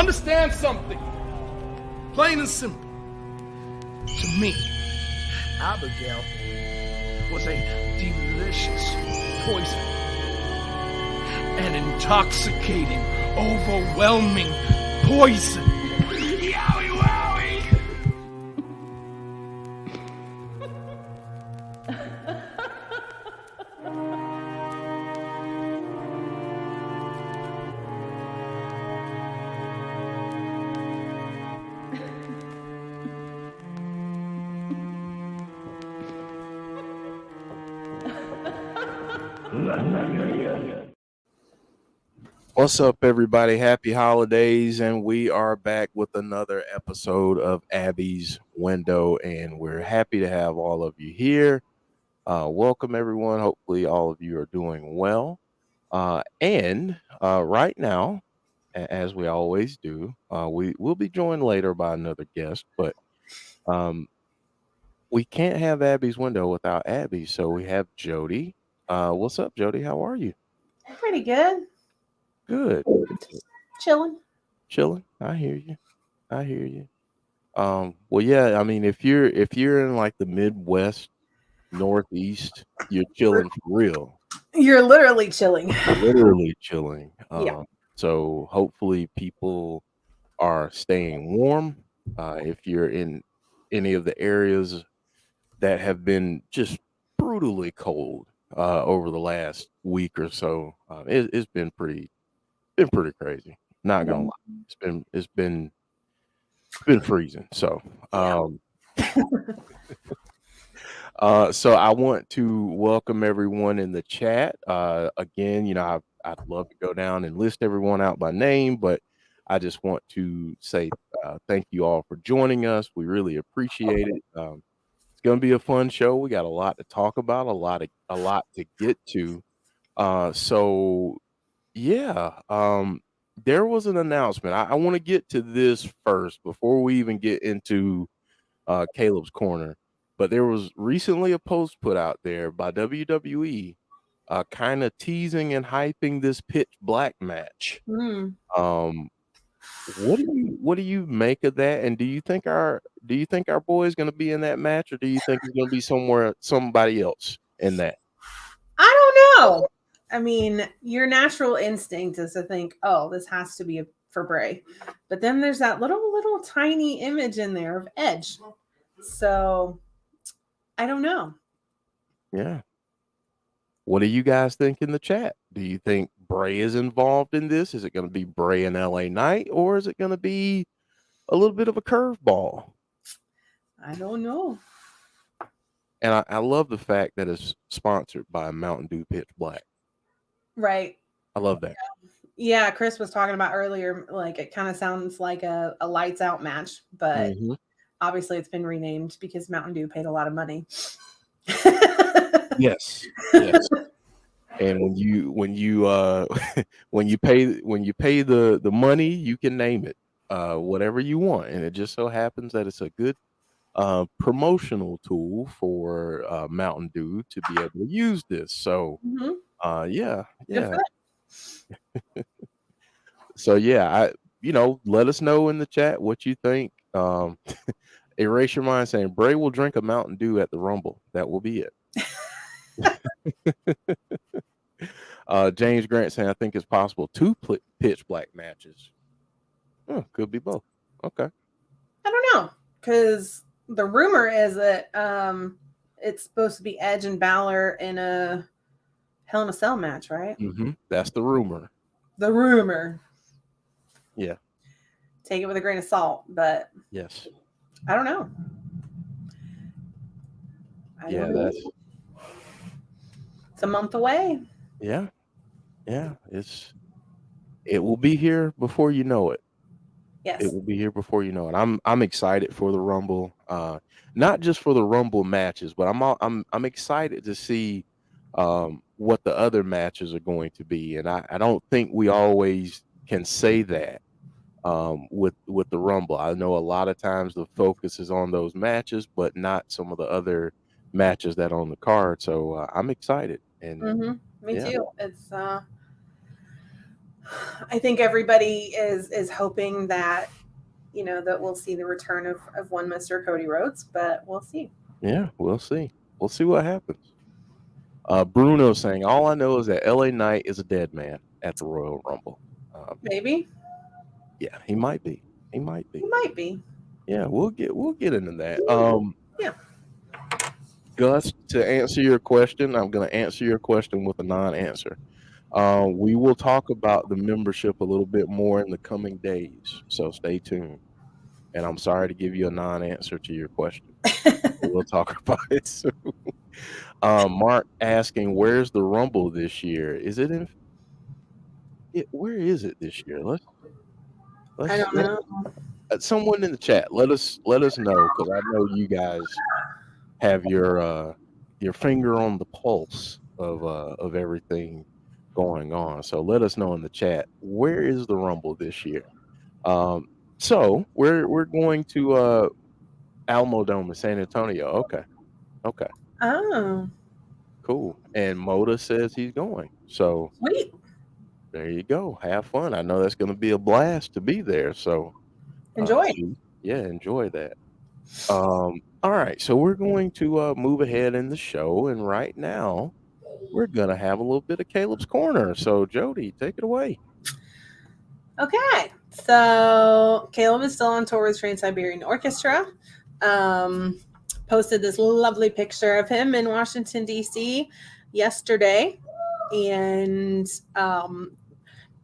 Understand something. Plain and simple. To me, Abigail was a delicious poison. An intoxicating, overwhelming poison. Yowie wowie! What's up, everybody? Happy holidays, and we are back with another episode of Abby's Window, and we're happy to have all of you here. Welcome, everyone. Hopefully, all of you are doing well. And right now, as we always do, we will be joined later by another guest, but we can't have Abby's Window without Abby, so we have Jodie. What's up, Jodie? How are you? Pretty good. Good. Chilling. I hear you. Well, yeah, I mean, if you're in like the Midwest, Northeast, you're chilling for real. You're literally chilling. Literally chilling. Yeah. So hopefully people are staying warm. If you're in any of the areas that have been just brutally cold over the last week or so, it's been pretty crazy. Not gonna lie, it's been freezing. So, so I want to welcome everyone in the chat. Again, I'd love to go down and list everyone out by name, but I just want to say thank you all for joining us. We really appreciate it. It's going to be a fun show. We got a lot to talk about, a lot to get to. So yeah, there was an announcement. I want to get to this first before we even get into Caleb's corner. But there was recently a post put out there by WWE, kind of teasing and hyping this Pitch Black match. What do you make of that? And do you think our boy is going to be in that match, or do you think he's going to be somebody else in that? I don't know. I mean, your natural instinct is to think, oh, this has to be for Bray. But then there's that little tiny image in there of Edge. So I don't know. Yeah. What do you guys think in the chat? Do you think Bray is involved in this? Is it going to be Bray and LA Knight, or is it going to be a little bit of a curveball? I don't know. And I love the fact that it's sponsored by Mountain Dew Pitch Black. Right. I love that. Yeah, Chris was talking about earlier, like it kind of sounds like a lights out match, but obviously it's been renamed because Mountain Dew paid a lot of money. Yes. And when you pay the money, you can name it whatever you want, and it just so happens that it's a good promotional tool for Mountain Dew to be able to use this. So yeah. So yeah, let us know in the chat what you think. Erase Your Mind saying Bray will drink a Mountain Dew at the Rumble. That will be it. James Grant saying I think it's possible 2 Pitch Black matches. Could be both. Okay. I don't know, because the rumor is that it's supposed to be Edge and Balor in a Hell in a Cell match, right? That's the rumor. Yeah. Take it with a grain of salt, but yes, I don't know. It's a month away. Yeah. It will be here before you know it. Yes. It will be here before you know it. I'm excited for the Rumble. Not just for the Rumble matches, but I'm excited to see what the other matches are going to be. And I don't think we always can say that with the Rumble. I know a lot of times the focus is on those matches, but not some of the other matches that are on the card. So I'm excited. And Me too. It's I think everybody is hoping that, that we'll see the return of one Mr. Cody Rhodes, but we'll see. Yeah, we'll see. We'll see what happens. Bruno saying, all I know is that LA Knight is a dead man at the Royal Rumble. Maybe. Yeah, he might be. He might be. He might be. Yeah, we'll get into that. Yeah. Gus, to answer your question, I'm going to answer your question with a non-answer. We will talk about the membership a little bit more in the coming days, so stay tuned. And I'm sorry to give you a non-answer to your question. We'll talk about it soon. Mark asking, where's the Rumble this year? Is it in? Where is it this year? Let's I don't know. Someone in the chat, let us know, because I know you guys have your finger on the pulse of everything going on. So let us know in the chat, where is the Rumble this year? So we're going to Alamo Dome in San Antonio. Okay. Oh. Cool. And Moda says he's going. So Sweet. There you go. Have fun. I know that's going to be a blast to be there. So Enjoy. Enjoy that. All right. So we're going to move ahead in the show. And right now, we're going to have a little bit of Caleb's Corner. So, Jodie, take it away. Okay. So Caleb is still on tour with Trans-Siberian Orchestra. Posted this lovely picture of him in Washington, D.C. yesterday. And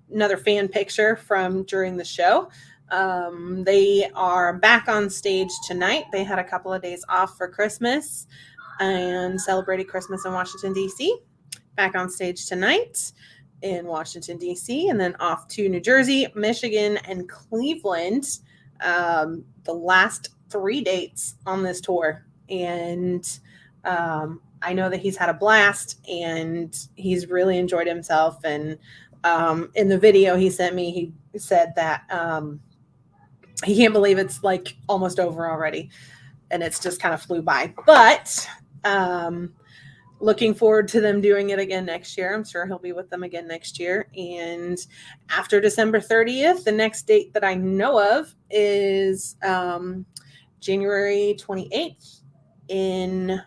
another fan picture from during the show. They are back on stage tonight. They had a couple of days off for Christmas and celebrated Christmas in Washington, D.C. Back on stage tonight in Washington, D.C. and then off to New Jersey, Michigan, and Cleveland. The last 3 dates on this tour. And I know that he's had a blast and he's really enjoyed himself. And in the video he sent me, he said that he can't believe it's like almost over already. And it's just kind of flew by. But looking forward to them doing it again next year. I'm sure he'll be with them again next year. And after December 30th, the next date that I know of is January 28th in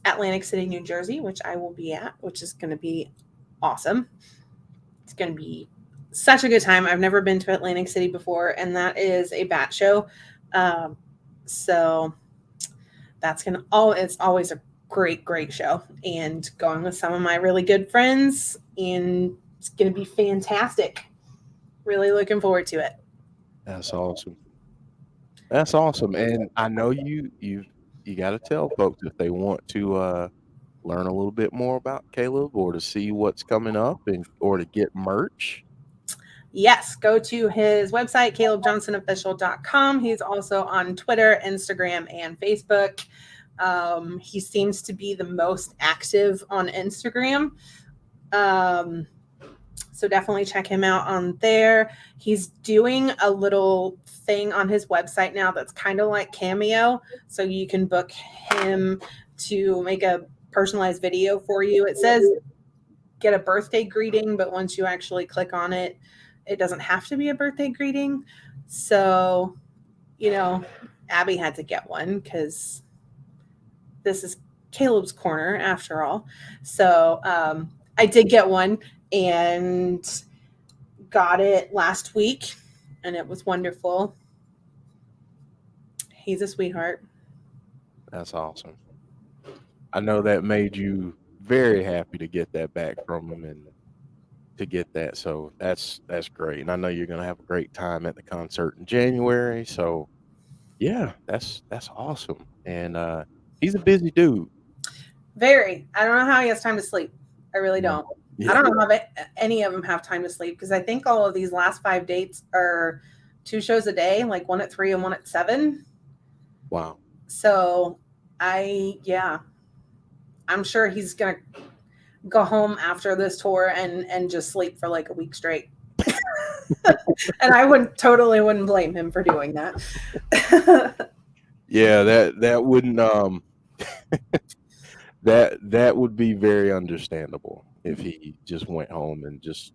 Atlantic City, New Jersey, which I will be at, which is going to be awesome. It's going to be such a good time. I've never been to Atlantic City before, and that is a bat show. So that's it's always a great show, and going with some of my really good friends, and it's going to be fantastic. Really looking forward to it. That's awesome. That's awesome. And I know you got to tell folks if they want to learn a little bit more about Caleb or to see what's coming up or to get merch. Yes, go to his website, CalebJohnsonOfficial.com. He's also on Twitter, Instagram, and Facebook. He seems to be the most active on Instagram. So definitely check him out on there. He's doing a little thing on his website now that's kind of like Cameo. So you can book him to make a personalized video for you. It says get a birthday greeting, but once you actually click on it, it doesn't have to be a birthday greeting. So, Abby had to get one because this is Caleb's Corner after all. So I did get one and got it last week, and it was wonderful. He's a sweetheart. That's awesome. I know that made you very happy to get that back from him and to get that. So that's great. And I know you're going to have a great time at the concert in January. So yeah, that's awesome. And he's a busy dude. Very. I don't know how he has time to sleep. I really don't. Yeah. I don't know how any of them have time to sleep, because I think all of these last 5 dates are 2 shows a day, like 1 at 3 and 1 at 7. Wow. So I'm sure he's going to go home after this tour and just sleep for like a week straight. And I totally wouldn't blame him for doing that. Yeah, that wouldn't that would be very understandable. if he just went home and just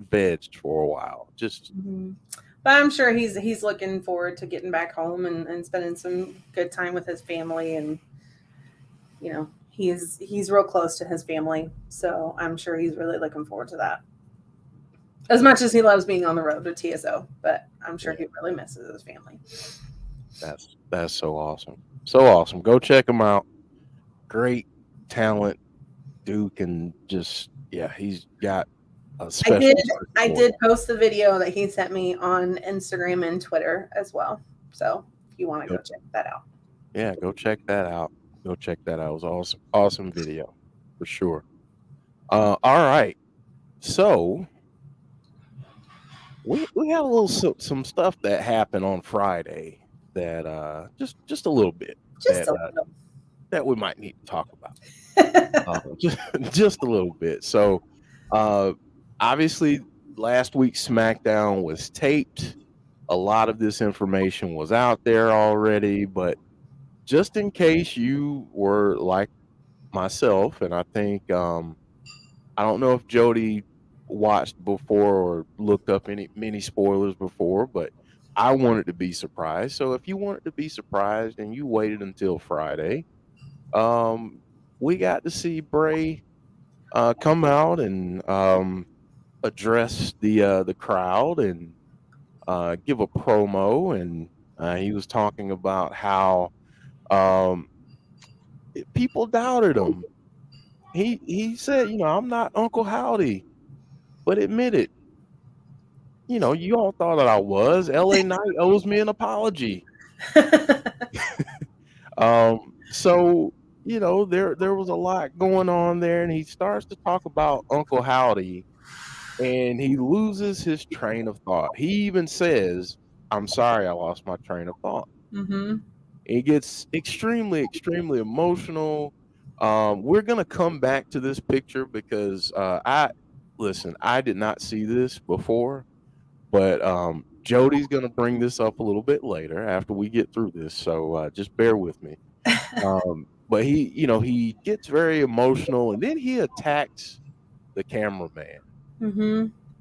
vegged for a while. Just But I'm sure he's looking forward to getting back home and spending some good time with his family, and you know, he's real close to his family, so I'm sure he's really looking forward to that. As much as he loves being on the road with TSO, but I'm sure he really misses his family. That's so awesome. So awesome. Go check him out. Great talent. Duke, and just he's got a special. I did post the video that he sent me on Instagram and Twitter as well. So if you want to go check that out. Yeah, go check that out. Go check that out. It was awesome video for sure. All right. So we had a little some stuff that happened on Friday that just a little bit that we might need to talk about. Just a little bit. So obviously last week's SmackDown was taped. A lot of this information was out there already, but just in case you were like myself, and I think I don't know if Jodie watched before or looked up many spoilers before, but I wanted to be surprised. So if you wanted to be surprised and you waited until Friday, we got to see Bray come out and address the crowd and give a promo, and he was talking about how people doubted him. He said, I'm not Uncle Howdy, but admitted, you all thought that I was. LA Knight owes me an apology. So there was a lot going on there, and he starts to talk about Uncle Howdy, and he loses his train of thought. He even says, "I'm sorry, I lost my train of thought." It gets extremely, extremely emotional. We're gonna come back to this picture because I did not see this before, but Jodie's gonna bring this up a little bit later after we get through this. So just bear with me. But he gets very emotional, and then he attacks the cameraman.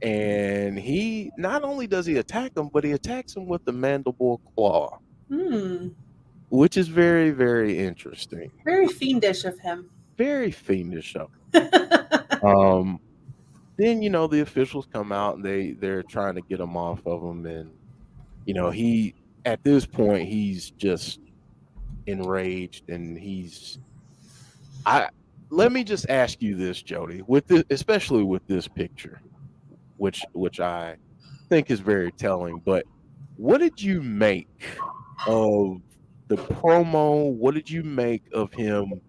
And he not only does he attack him, but he attacks him with the mandible claw, which is very, very interesting. Very fiendish of him. Very fiendish of him. Then the officials come out and they're trying to get him off of him, and he at this point he's just enraged, and let me just ask you this, Jodie, especially with this picture, which I think is very telling. But what did you make of the promo? What did you make of him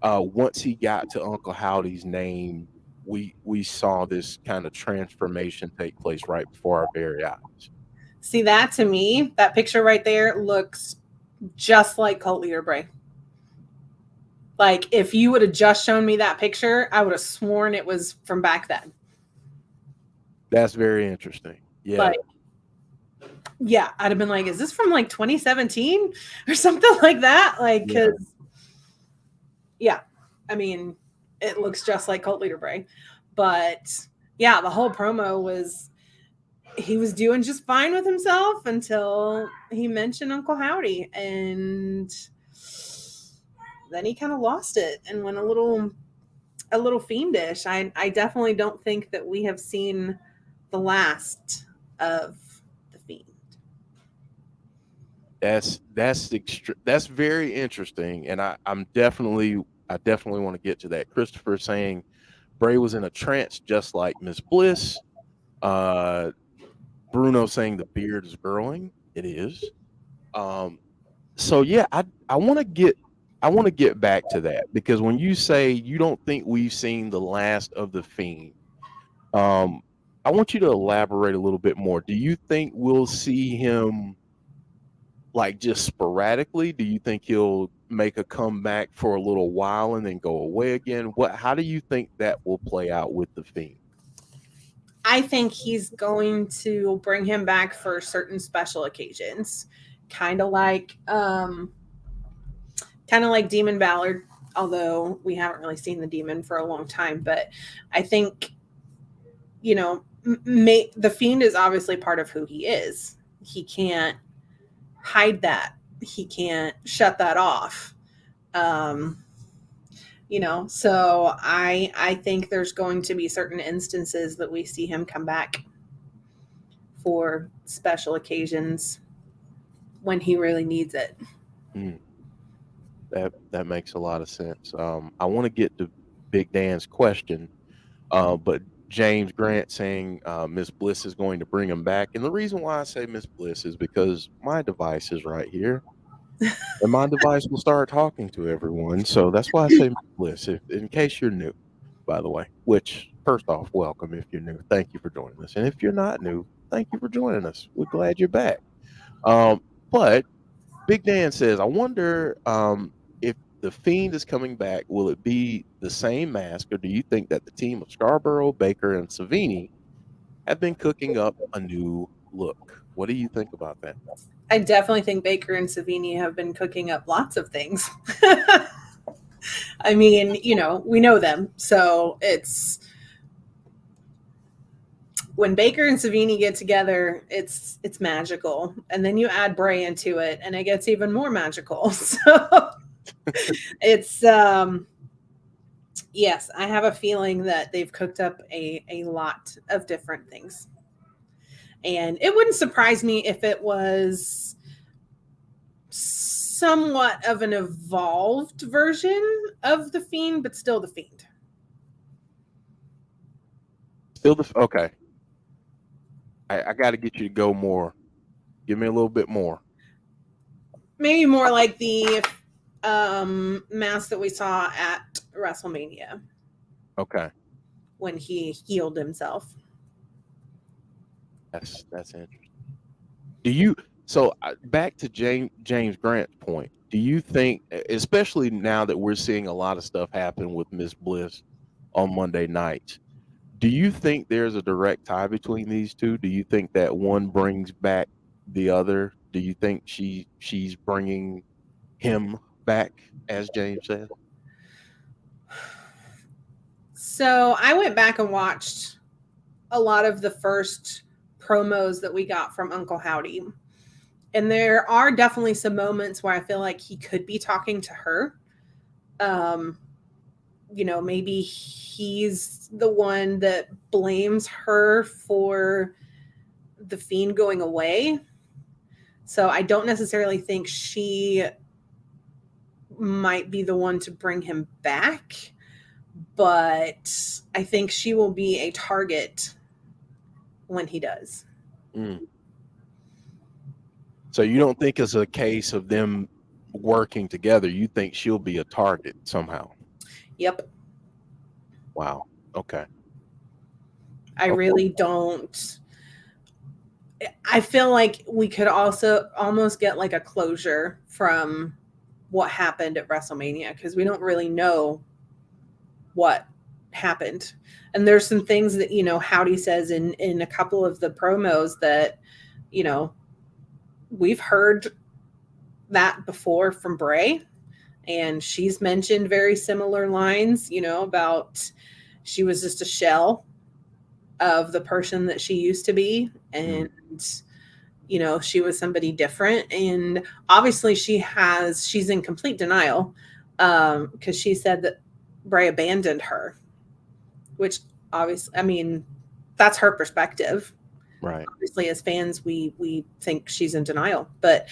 once he got to Uncle Howdy's name? We saw this kind of transformation take place right before our very eyes. See, that to me, that picture right there looks just like Cult Leader Bray. Like, if you would have just shown me that picture, I would have sworn it was from back then. That's very interesting. Yeah. Like, yeah, I'd have been like, is this from like 2017 or something like that? Like, because, yeah, I mean, it looks just like Cult Leader Bray. But, yeah, the whole promo was, he was doing just fine with himself until he mentioned Uncle Howdy. And then he kind of lost it and went a little fiendish. I definitely don't think that we have seen the last of the Fiend. That's very interesting, and I definitely want to get to that. Christopher saying Bray was in a trance just like Miss Bliss. Bruno saying the beard is growing. It is. So yeah, I want to get back to that, because when you say you don't think we've seen the last of the Fiend, I want you to elaborate a little bit more. Do you think we'll see him like just sporadically? Do you think he'll make a comeback for a little while and then go away again? How do you think that will play out with the Fiend? I think he's going to bring him back for certain special occasions, kind of like Demon Ballard. although we haven't really seen the demon for a long time. But I think, you know, the Fiend is obviously part of who he is. He can't hide that. He can't shut that off. You know, so I think there's going to be certain instances that we see him come back for special occasions when he really needs it. That makes a lot of sense. I want to get to Big Dan's question, but James Grant saying Miss Bliss is going to bring him back. And the reason why I say Miss Bliss is because my device is right here. And my device will start talking to everyone. So that's why I say Miss Bliss, in case you're new, by the way. Which, first off, welcome if you're new. Thank you for joining us. And if you're not new, thank you for joining us. We're glad you're back. But Big Dan says, I wonder if the Fiend is coming back, will it be the same mask, or do you think that the team of Scarborough, Baker, and Savini have been cooking up a new look? What do you think about that? I definitely think Baker and Savini have been cooking up lots of things. I mean, you know, we know them. So it's when Baker and Savini get together, it's magical. And then you add Bray into it and it gets even more magical. So it's yes, I have a feeling that they've cooked up a lot of different things. And it wouldn't surprise me if it was somewhat of an evolved version of the Fiend, but still the Fiend. Okay. I got to get you to go more. Give me a little bit more. Maybe more like the mask that we saw at WrestleMania. Okay. When he healed himself. That's interesting. Back to James Grant's point, do you think, especially now that we're seeing a lot of stuff happen with Miss Bliss on Monday nights, do you think there's a direct tie between these two? Do you think that one brings back the other? Do you think she's bringing him back, as James said? So I went back and watched a lot of the first promos that we got from Uncle Howdy. And there are definitely some moments where I feel like he could be talking to her. You know, maybe he's the one that blames her for the Fiend going away. So I don't necessarily think she might be the one to bring him back, but I think she will be a target when he does. So you don't think it's a case of them working together? You think she'll be a target somehow? Yep. Wow. Okay. I really don't. I feel like we could also almost get like a closure from what happened at WrestleMania, because we don't really know what happened. And there's some things that, you know, Howdy says in a couple of the promos that, you know, we've heard that before from Bray, and she's mentioned very similar lines, you know, about she was just a shell of the person that she used to be. And, you know, she was somebody different. And obviously she's in complete denial because she said that Bray abandoned her, which obviously, I mean, that's her perspective. Right. Obviously, as fans, we think she's in denial, but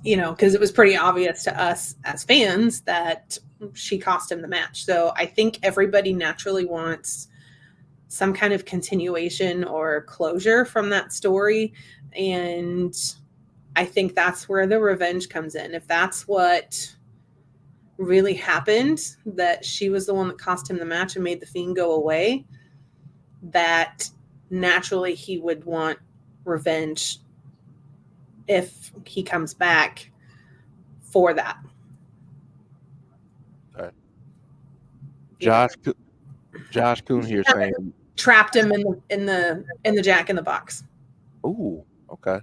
you know, because it was pretty obvious to us as fans that she cost him the match. So I think everybody naturally wants some kind of continuation or closure from that story, and I think that's where the revenge comes in. If that's what really happened, that she was the one that cost him the match and made the Fiend go away, that naturally he would want revenge if he comes back for that. Okay. Josh Kuhn here saying trapped him in the Jack in the Box. Ooh, okay.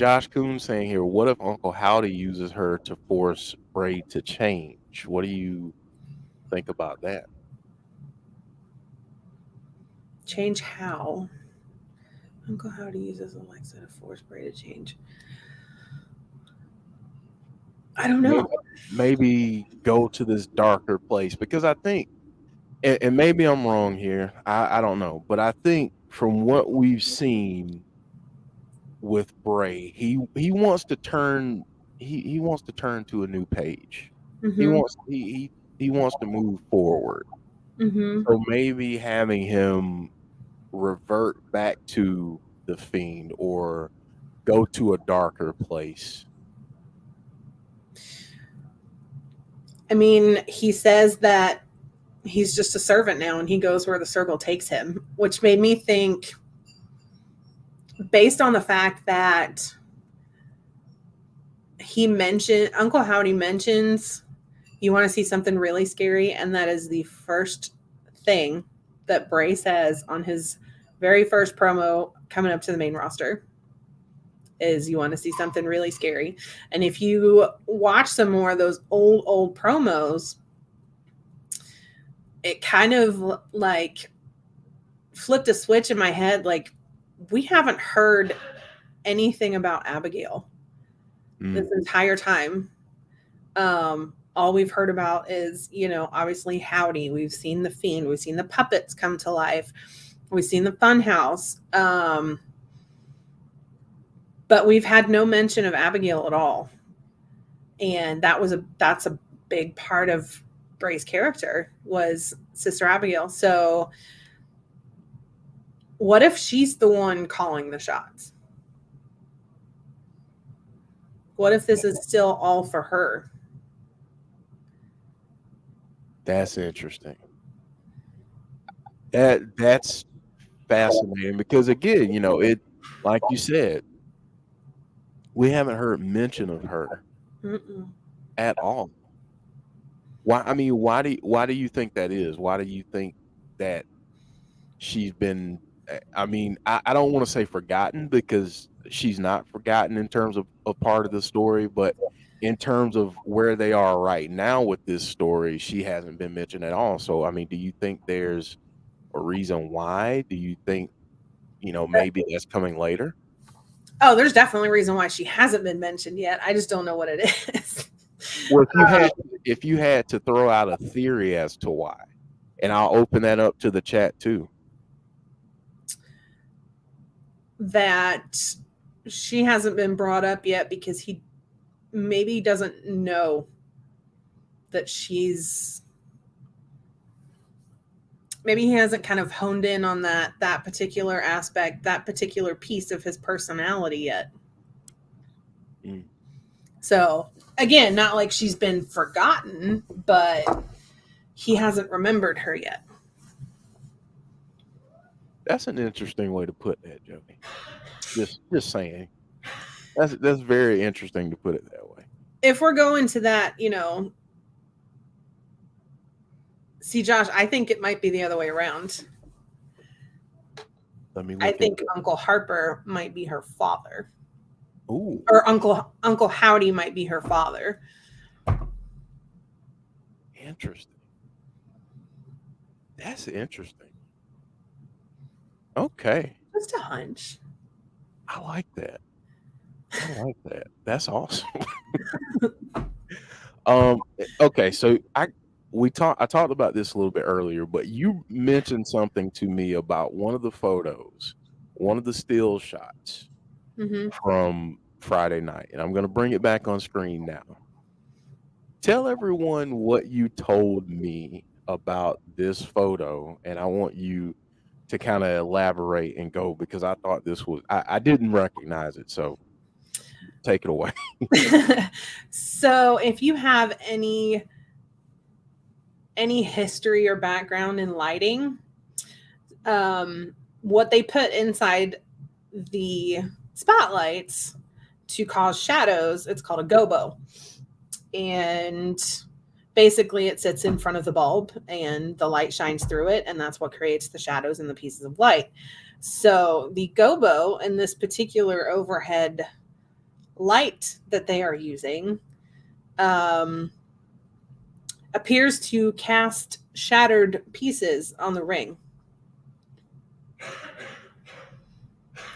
Josh Coon saying here, what if Uncle Howdy uses her to force Bray to change? What do you think about that? Change how? Uncle Howdy uses Alexa to force Bray to change. I don't know. Maybe go to this darker place, because I think, and maybe I'm wrong here, I don't know, but I think from what we've seen with Bray, he wants to turn he wants to turn to a new page. He Mm-hmm. wants he wants to move forward. Mm-hmm. So maybe having him revert back to the Fiend or go to a darker place. I mean, he says that he's just a servant now and he goes where the circle takes him, which made me think, based on the fact that Uncle Howdy mentions you want to see something really scary, and that is the first thing that Bray says on his very first promo coming up to the main roster is, you want to see something really scary. And if you watch some more of those old promos, it kind of like flipped a switch in my head. Like, we haven't heard anything about Abigail this entire time. All we've heard about is, obviously Howdy. We've seen the Fiend. We've seen the puppets come to life. We've seen the Funhouse. But we've had no mention of Abigail at all. And that's a big part of Bray's character, was Sister Abigail. So what if she's the one calling the shots? What if this is still all for her? That's interesting. That's fascinating, because again, it, like you said, we haven't heard mention of her at all. Why? I mean, why do you think that is? Why do you think that she's been? I mean, I don't want to say forgotten, because she's not forgotten in terms of a part of the story, but in terms of where they are right now with this story, she hasn't been mentioned at all. So, I mean, do you think there's a reason why? Do you think, maybe that's coming later? Oh, there's definitely a reason why she hasn't been mentioned yet. I just don't know what it is. Well, if you had to throw out a theory as to why, and I'll open that up to the chat too. That she hasn't been brought up yet because he maybe doesn't know that maybe he hasn't kind of honed in on that particular aspect, that particular piece of his personality yet. So again, not like she's been forgotten, but he hasn't remembered her yet. That's an interesting way to put that, Jody. Just saying. That's very interesting to put it that way. If we're going to that, see, Josh, I think it might be the other way around. I think Uncle Harper might be her father. Ooh. Or Uncle Howdy might be her father. Interesting. That's interesting. Okay. Just a hunch. I like that. That's awesome. Okay, so I talked about this a little bit earlier, but you mentioned something to me about one of the photos, one of the still shots from Friday night, and I'm going to bring it back on screen now. Tell everyone what you told me about this photo, and I want you to kind of elaborate and go, because I thought this was, I didn't recognize it, so take it away. So if you have any history or background in lighting, what they put inside the spotlights to cause shadows, it's called a gobo. And basically it sits in front of the bulb and the light shines through it, and that's what creates the shadows and the pieces of light. So the gobo in this particular overhead light that they are using appears to cast shattered pieces on the ring.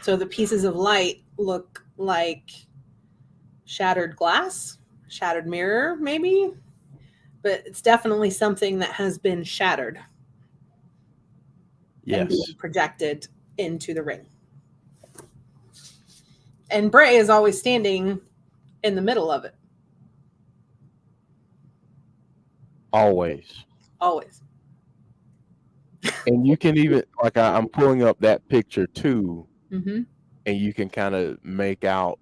So the pieces of light look like shattered glass, shattered mirror, maybe, but it's definitely something that has been shattered and being projected into the ring. And Bray is always standing in the middle of it. Always. And you can even, like, I'm pulling up that picture too, Mm-hmm. and you can kind of make out,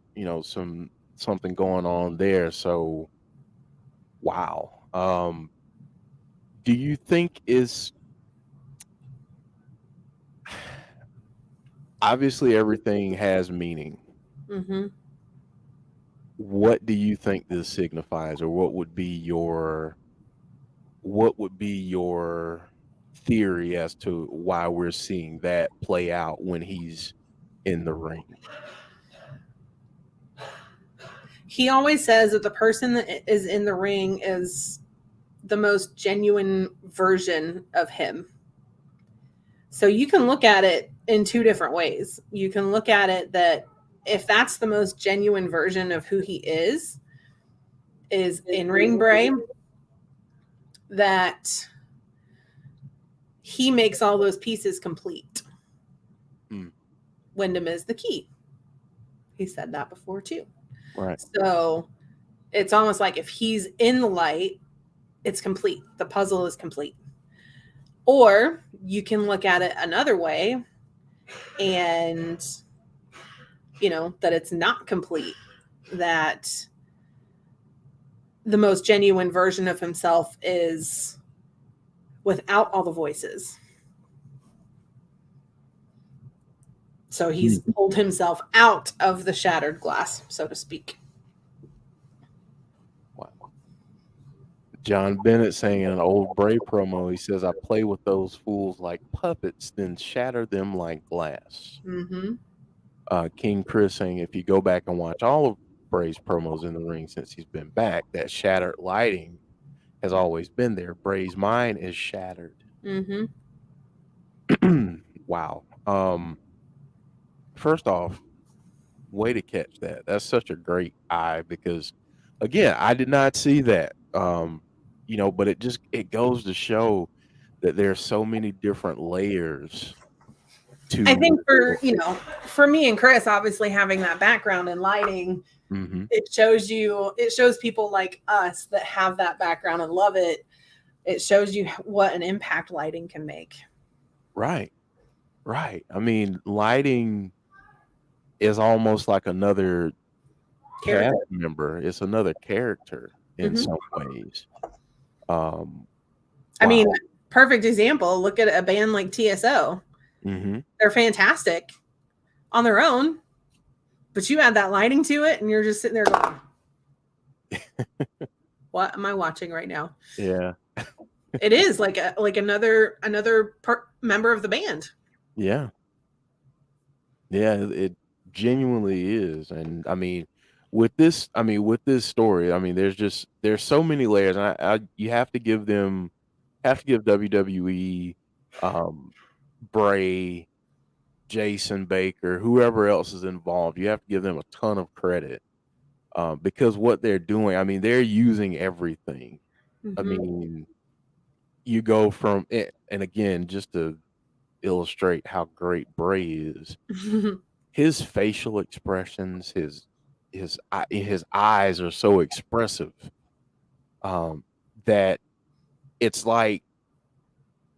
something going on there. So, wow. Do you think obviously everything has meaning? Mm-hmm. What do you think this signifies, or what would be your theory as to why we're seeing that play out when he's in the ring? He always says that the person that is in the ring is the most genuine version of him. So you can look at it in two different ways. You can look at it that if that's the most genuine version of who he is in-ring Bray, that he makes all those pieces complete. Wyndham is the key. He said that before too. Right. So it's almost like if he's in the light, it's complete. The puzzle is complete. Or you can look at it another way and, that it's not complete, that the most genuine version of himself is without all the voices. So he's pulled himself out of the shattered glass, so to speak. Wow. John Bennett saying in an old Bray promo, he says, "I play with those fools like puppets, then shatter them like glass." Mm-hmm. King Chris saying, if you go back and watch all of Bray's promos in the ring since he's been back, that shattered lighting has always been there. Bray's mind is shattered. Mm-hmm. Wow. First off, way to catch that. That's such a great eye, because again, I did not see that. But it goes to show that there's so many different layers to, I think for me and Chris, obviously having that background in lighting, it shows people like us that have that background and love it. It shows you what an impact lighting can make. Right. I mean, lighting is almost like another cast member. It's another character in some ways. I mean, perfect example. Look at a band like TSO. They're fantastic on their own, but you add that lighting to it, and you're just sitting there going, "What am I watching right now?" Yeah, it is like another member of the band. Yeah, it genuinely is. And I mean, with this story, I mean, there's so many layers, and you have to give WWE, Bray, Jason Baker, whoever else is involved, you have to give them a ton of credit, because what they're doing, I mean, they're using everything. I mean, you go from it, and again, just to illustrate how great Bray is, his facial expressions, his eyes are so expressive, that it's like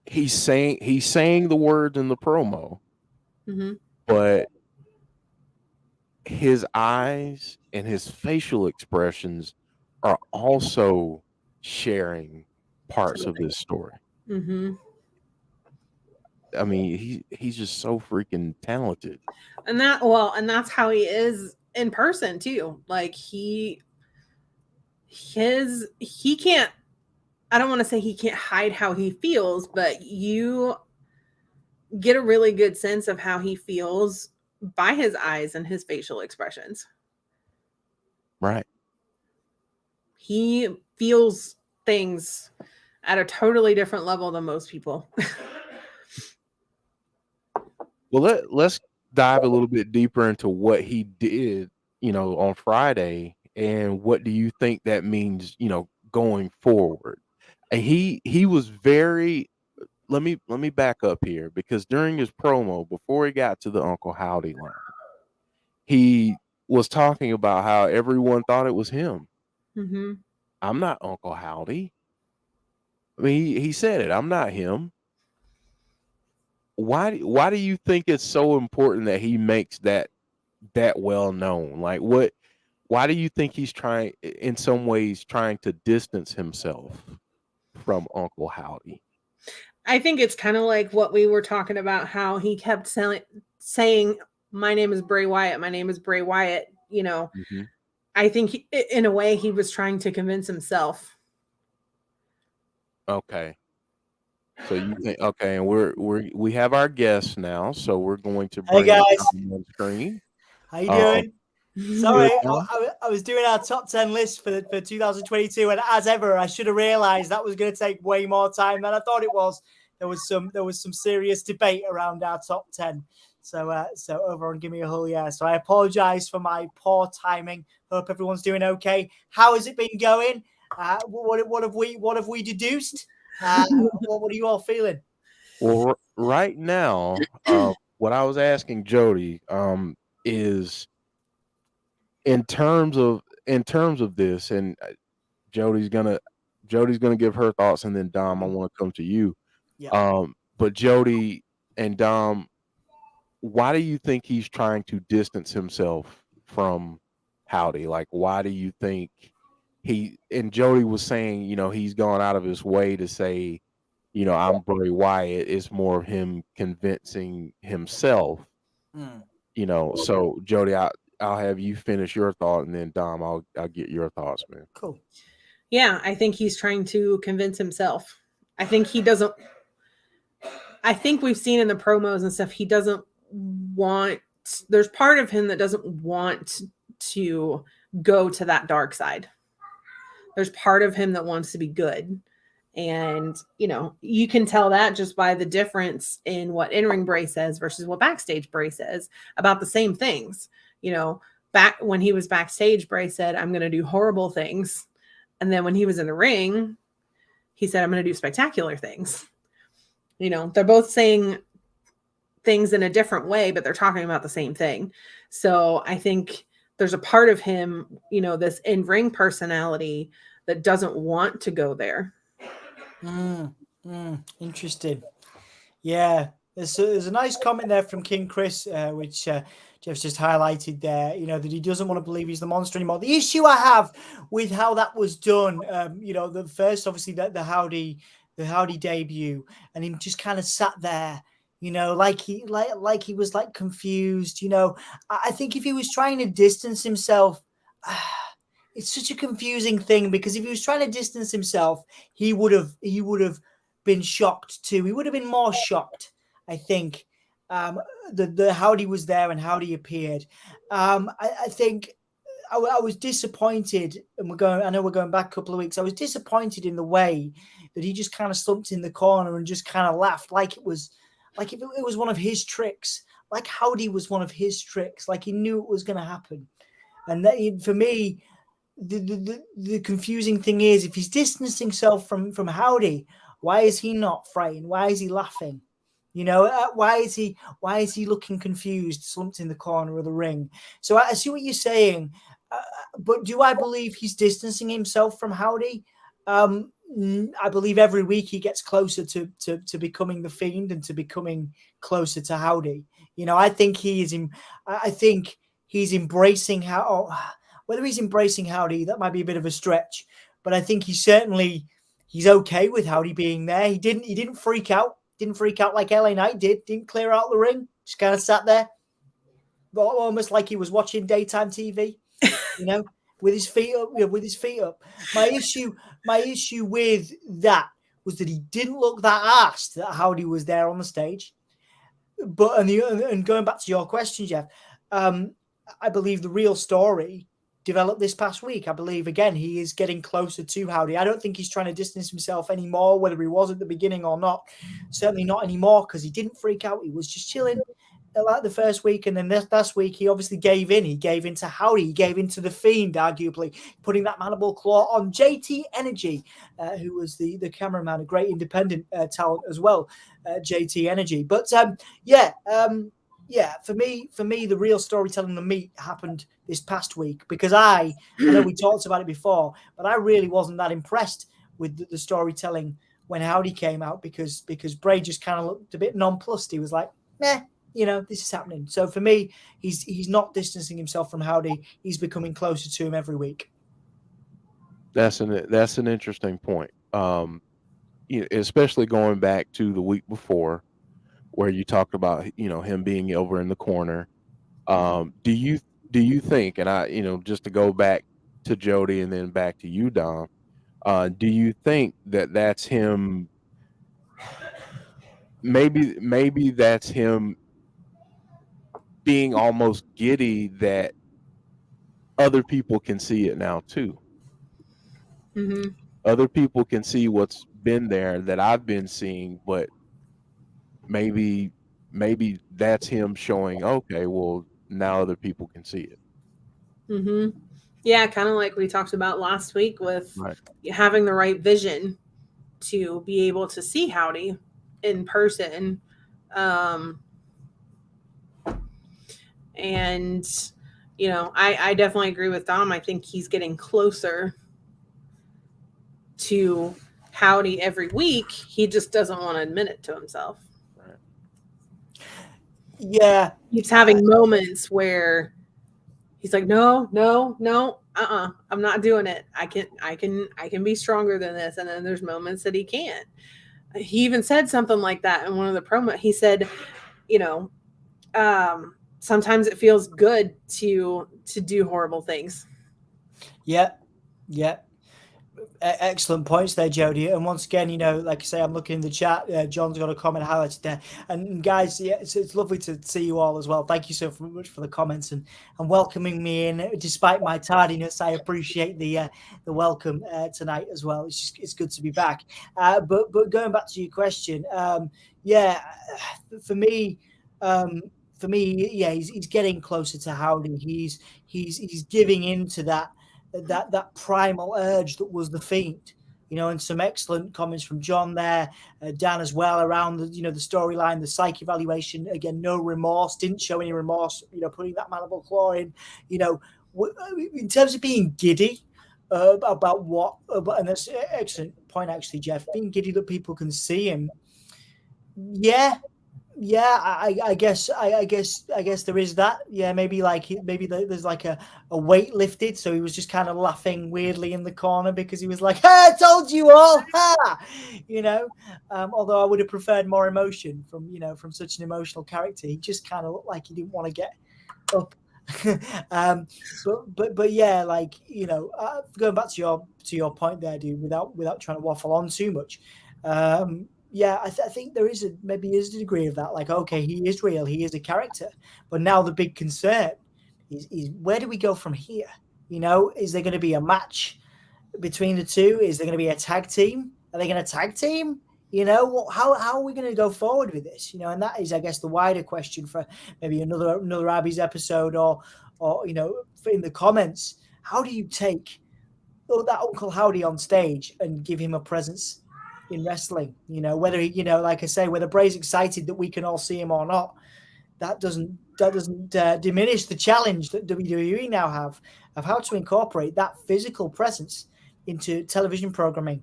he's saying the words in the promo, but his eyes and his facial expressions are also sharing parts of this story. I mean, he's just so freaking talented. And that's how he is in person too. Like he can't, I don't want to say he can't hide how he feels, but you get a really good sense of how he feels by his eyes and his facial expressions. Right. He feels things at a totally different level than most people. Well, let's dive a little bit deeper into what he did, on Friday, and what do you think that means, going forward? And he was very. Let me back up here, because during his promo, before he got to the Uncle Howdy line, he was talking about how everyone thought it was him. Mm-hmm. I'm not Uncle Howdy. I mean, he said it. I'm not him. Why do you think it's so important that he makes that well known? Like, why do you think he's in some ways trying to distance himself from Uncle Howdy? I think it's kind of like what we were talking about, how he kept saying, my name is Bray Wyatt. My name is Bray Wyatt. Mm-hmm. I think in a way he was trying to convince himself. Okay. So you think, okay, and we have our guests now, so we're going to Hey bring them guys, on screen. how you doing? Sorry, Good. I was doing our top 10 list for 2022, and as ever, I should have realised that was going to take way more time than I thought it was. There was some serious debate around our top 10. So over on Give Me a Whole Yeah. So I apologise for my poor timing. Hope everyone's doing okay. How has it been going? What have we deduced? What are you all feeling? Well, right now, what I was asking Jodie is in terms of this, and Jodie's gonna give her thoughts, and then Dom, I want to come to you. Yeah. But Jodie and Dom, why do you think he's trying to distance himself from Howdy? Like, why do you think and Jodie was saying, he's gone out of his way to say, I'm Bray Wyatt. It's more of him convincing himself, So Jodie, I'll have you finish your thought, and then Dom, I'll get your thoughts, man. Cool. Yeah, I think he's trying to convince himself. I think we've seen in the promos and stuff, he doesn't want, there's part of him that doesn't want to go to that dark side. There's part of him that wants to be good. And, you can tell that just by the difference in what in-ring Bray says versus what backstage Bray says about the same things. Back when he was backstage, Bray said, I'm going to do horrible things. And then when he was in the ring, he said, I'm going to do spectacular things. They're both saying things in a different way, but they're talking about the same thing. So I think there's a part of him, this in-ring personality that doesn't want to go there. Interesting. Yeah, there's a nice comment there from King Chris, which Jeff's just highlighted there. That he doesn't want to believe he's the monster anymore. The issue I have with how that was done, the first, obviously, the Howdy debut, and him just kind of sat there, like he was like confused. I think if he was trying to distance himself. It's such a confusing thing, because if he was trying to distance himself, he would have been shocked too. He would have been more shocked, I think. The Howdy was there and Howdy appeared. I think I was disappointed, and I know we're going back a couple of weeks. I was disappointed in the way that he just kind of slumped in the corner and just kind of laughed, like it was one of his tricks, like Howdy was one of his tricks, like he knew it was going to happen. And that, for me, the confusing thing is, if he's distancing himself from Howdy, why is he not fraying? Why is he laughing? Why is he looking confused, slumped in the corner of the ring? So I see what you're saying, but do I believe he's distancing himself from Howdy? I believe every week he gets closer to becoming the Fiend and to becoming closer to Howdy. I think he's embracing whether he's embracing Howdy, that might be a bit of a stretch, but I think he's okay with Howdy being there. He didn't freak out. Didn't freak out like LA Knight did. Didn't clear out the ring. Just kind of sat there, almost like he was watching daytime TV, with his feet up. My issue with that was that he didn't look that arsed that Howdy was there on the stage. But and going back to your question, Jeff, I believe the real story developed this past week. I believe, again, he is getting closer to Howdy. I don't think he's trying to distance himself anymore, whether he was at the beginning or not. Certainly not anymore, because he didn't freak out. He was just chilling like the first week, and then this last week he obviously gave in. He gave in to Howdy. He gave in to the Fiend, arguably putting that mandible claw on JT Energy, who was the cameraman, a great independent talent as well, JT Energy. But for me, the real storytelling, the meat happened this past week, because I know we talked about it before, but I really wasn't that impressed with the storytelling when Howdy came out, because Bray just kind of looked a bit nonplussed. He was like, meh. This is happening. So for me, he's not distancing himself from Howdy. He's becoming closer to him every week. That's an interesting point. Especially going back to the week before, where you talked about him being over in the corner. Do you think, and I just to go back to Jodie and then back to you, Dom, do you think that that's him? Maybe that's him being almost giddy that other people can see it now too. Mm-hmm. Other people can see what's been there that I've been seeing, but maybe that's him showing, okay, well, now other people can see it. Mm-hmm. Yeah, kind of like we talked about last week with Right. having the right vision to be able to see Howdy in person. And, I definitely agree with Dom. I think he's getting closer to Howdy every week. He just doesn't want to admit it to himself. Right. Yeah. He's having moments where he's like, no, I'm not doing it. I can be stronger than this. And then there's moments that he can't. He even said something like that in one of the promo. He said, sometimes it feels good to do horrible things. Yeah. Excellent points there, Jodie. And once again, like I say, I'm looking in the chat. John's got a comment highlighted there. And guys, yeah, it's lovely to see you all as well. Thank you so much for the comments and welcoming me in, despite my tardiness. I appreciate the welcome tonight as well. It's good to be back. But going back to your question, for me, he's getting closer to Howdy. He's giving into that primal urge that was the Fiend, and some excellent comments from John there, Dan as well, around the the storyline, the psych evaluation. Again, no remorse, didn't show any remorse, putting that mandible claw in, in terms of being giddy about and that's an excellent point actually, Jeff, being giddy that people can see him. I guess there is that. Yeah, maybe there's like a weight lifted, so he was just kind of laughing weirdly in the corner because he was like, "Hey, I told you all!" Although I would have preferred more emotion from such an emotional character. He just kind of looked like he didn't want to get up. But yeah, going back to your point there, dude, without trying to waffle on too much. I think there is maybe a degree of that. Like, okay, he is real, he is a character, but now the big concern is where do we go from here? Is there going to be a match between the two? Is there going to be a tag team? Are they going to tag team? How are we going to go forward with this? And that is, I guess, the wider question for maybe another Abby's episode or in the comments. How do you take that Uncle Howdy on stage and give him a presence in wrestling? Whether he, like I say, whether Bray's excited that we can all see him or not, that doesn't diminish the challenge that WWE now have of how to incorporate that physical presence into television programming.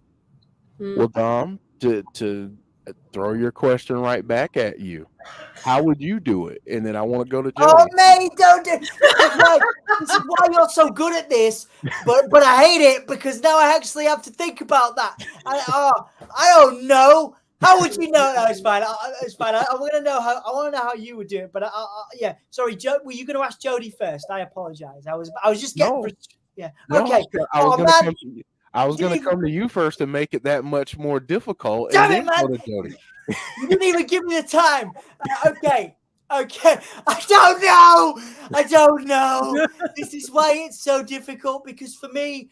Well, Dom, to throw your question right back at you, how would you do it? And then I want to go to Jodie. Oh, mate, don't do. This is why you're so good at this, but I hate it because now I actually have to think about that. I don't know. How would you know? No, it's fine. It's fine. I want to know how you would do it. But yeah, sorry, Joe. Were you going to ask Jodie first? I apologize. I was just getting. No. Yeah. No, Okay. I was going to come to you first and make it that much more difficult. Damn and it, then man. go to Jodie. You didn't even give me the time. Okay. Okay, I don't know. This is why it's so difficult, because for me,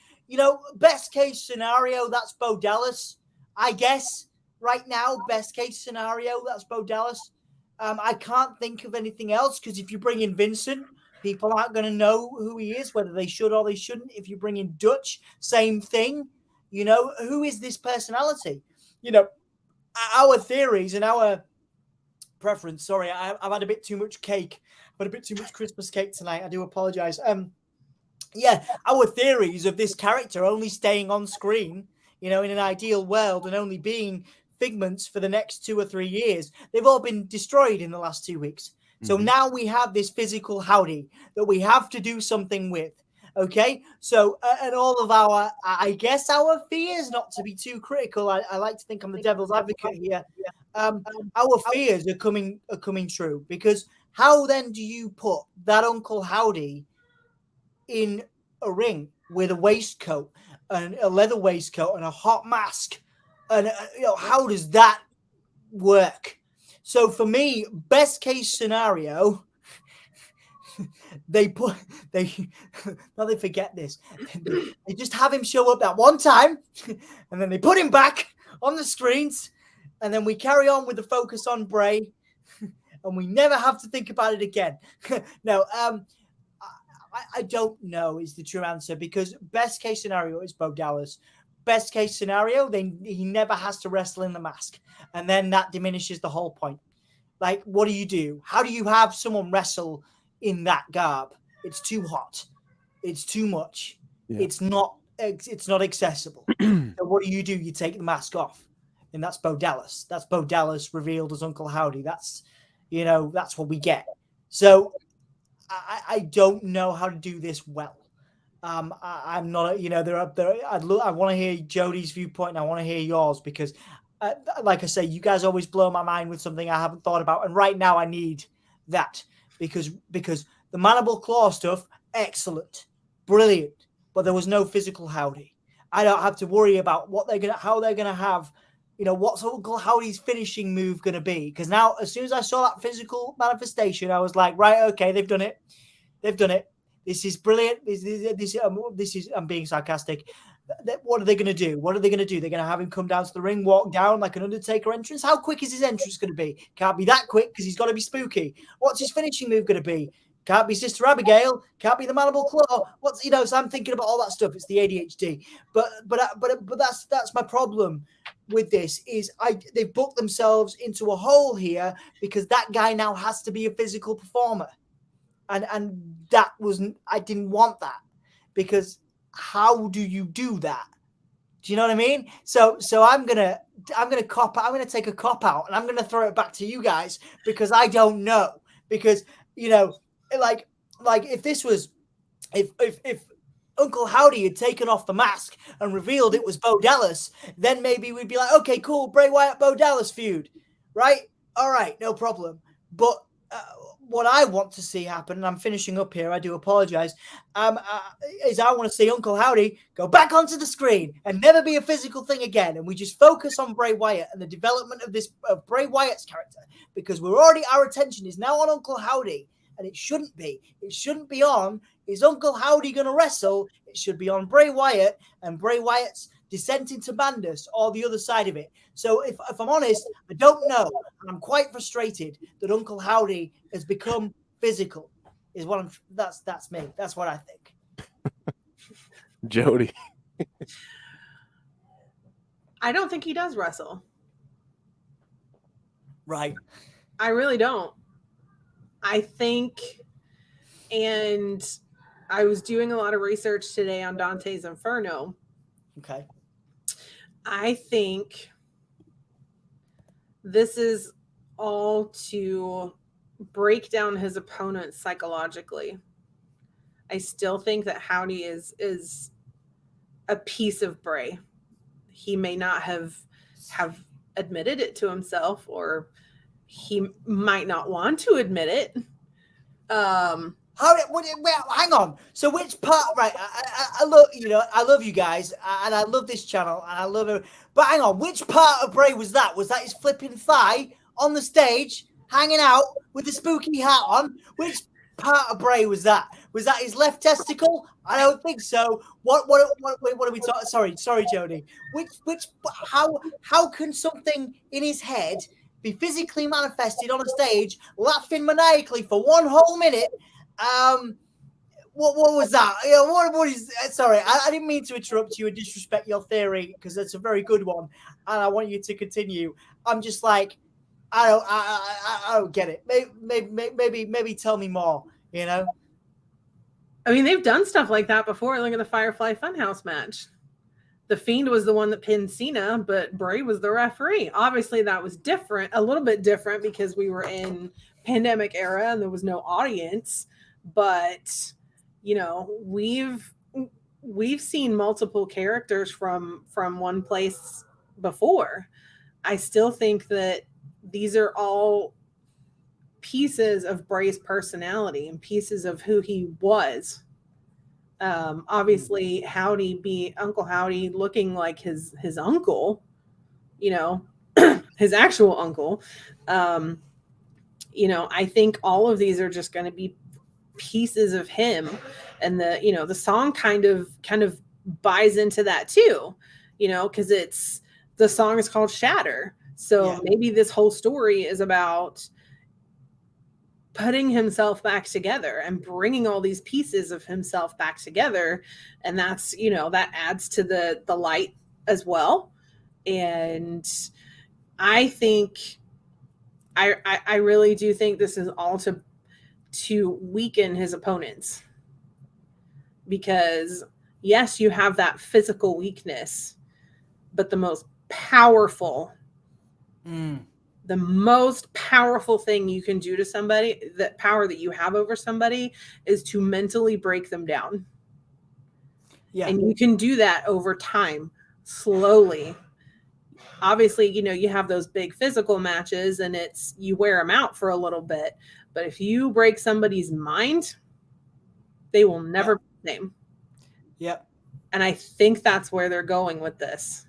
best case scenario, that's Bo Dallas, I guess. Right now, best case scenario, that's Bo Dallas. I can't think of anything else, because if you bring in Vincent, people aren't going to know who he is, whether they should or they shouldn't. If you bring in Dutch, same thing. Who is this personality? Our theories and our preference. Sorry, I've had a bit too much cake. I've had a bit too much Christmas cake tonight. I do apologize. Our theories of this character only staying on screen, in an ideal world, and only being figments for the next 2 or 3 years, they've all been destroyed in the last 2 weeks. So now we have this physical Howdy that we have to do something with. Okay, so and all of our fears, not to be too critical, I like to think I'm the devil's advocate here. Our fears are coming true, because how then do you put that Uncle Howdy in a ring with a waistcoat and a leather waistcoat and a hot mask, and how does that work? So for me, best case scenario, they forget this. They just have him show up that one time, and then they put him back on the screens, and then we carry on with the focus on Bray, and we never have to think about it again. No, I don't know is the true answer, because best case scenario is Bo Dallas. Best case scenario, he never has to wrestle in the mask, and then that diminishes the whole point. Like, what do you do? How do you have someone wrestle in that garb? It's too hot. It's too much. Yeah. It's not accessible. So what do? You take the mask off, and that's Bo Dallas. That's Bo Dallas revealed as Uncle Howdy. That's what we get. So I don't know how to do this well. I'm not, I want to hear Jodie's viewpoint, and I want to hear yours, because like I say, you guys always blow my mind with something I haven't thought about, and right now I need that, because the mandible claw stuff, excellent, brilliant, but there was no physical Howdy. I don't have to worry about how they're gonna have, what's Uncle Howdy's finishing move gonna be, because now as soon as I saw that physical manifestation, I was like, right, okay, they've done it. This is brilliant. This is I'm being sarcastic. What are they going to do? They're going to have him come down to the ring, walk down like an Undertaker entrance. How quick is his entrance going to be? Can't be that quick, because he's got to be spooky. What's his finishing move going to be? Can't be Sister Abigail. Can't be the mandible claw. So I'm thinking about all that stuff. It's the ADHD. But that's my problem with this, is they've booked themselves into a hole here, because that guy now has to be a physical performer. And that wasn't, I didn't want that, because how do you do that? Do you know what I mean? So I'm gonna take a cop out, and I'm gonna throw it back to you guys, because I don't know. Because like if this was, if Uncle Howdy had taken off the mask and revealed it was Bo Dallas, then maybe we'd be like, okay, cool, Bray Wyatt Bo Dallas feud, right? All right, no problem. But what I want to see happen, and I'm finishing up here, I do apologize, is I want to see Uncle Howdy go back onto the screen and never be a physical thing again, and we just focus on Bray Wyatt and the development of Bray Wyatt's character, because our attention is now on Uncle Howdy, and it shouldn't be. It shouldn't be on, is Uncle Howdy going to wrestle? It should be on Bray Wyatt and Bray Wyatt's descent into madness, or the other side of it. So if I'm honest, I don't know. I'm quite frustrated that Uncle Howdy has become physical. That's me. That's what I think. Jodie. I don't think he does wrestle. Right. I really don't. I think, and I was doing a lot of research today on Dante's Inferno. Okay. I think this is all to break down his opponent psychologically. I still think that Howdy is a piece of Bray. He may not have admitted it to himself, or he might not want to admit it. Hang on. So which part? Right, I love you guys, and I love this channel, and I love it. But hang on, which part of Bray was that? Was that his flipping thigh on the stage hanging out with the spooky hat on. Which part of Bray was that? Was that his left testicle? I don't think so. What are we talking? Sorry, Jodie. How can something in his head be physically manifested on a stage, laughing maniacally for one whole minute? What was that? What is? Sorry, I didn't mean to interrupt you and disrespect your theory because that's a very good one, and I want you to continue. I'm just like, I don't get it. Maybe tell me more. You know. I mean, they've done stuff like that before. Look at the Firefly Funhouse match. The Fiend was the one that pinned Cena, but Bray was the referee. Obviously, that was different, a little bit different because we were in pandemic era and there was no audience. But we've seen multiple characters from one place before. I still think that these are all pieces of Bray's personality and pieces of who he was. Obviously, Uncle Howdy looking like his uncle, his actual uncle. I think all of these are just going to be pieces of him, and the song kind of buys into that too, because the song is called Shatter. So maybe this whole story is about putting himself back together and bringing all these pieces of himself back together. And that's, that adds to the light as well. And I think, I really do think this is all to weaken his opponents, because yes, you have that physical weakness, but the most powerful thing you can do to somebody, that power that you have over somebody, is to mentally break them down. And you can do that over time, slowly. Obviously, you have those big physical matches and you wear them out for a little bit, but if you break somebody's mind, they will never be the same. Yep. And I think that's where they're going with this,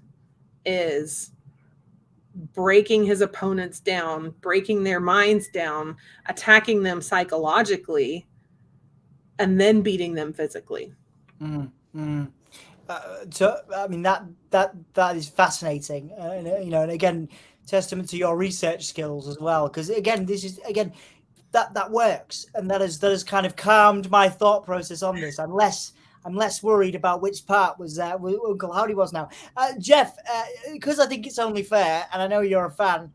is breaking his opponents down, breaking their minds down, attacking them psychologically, and then beating them physically. So I mean that is fascinating, and again, testament to your research skills as well, because again, this is that works, and that has kind of calmed my thought process on this. I'm less worried about which part was Uncle Howdy was now. Jeff, because I think it's only fair, and I know you're a fan,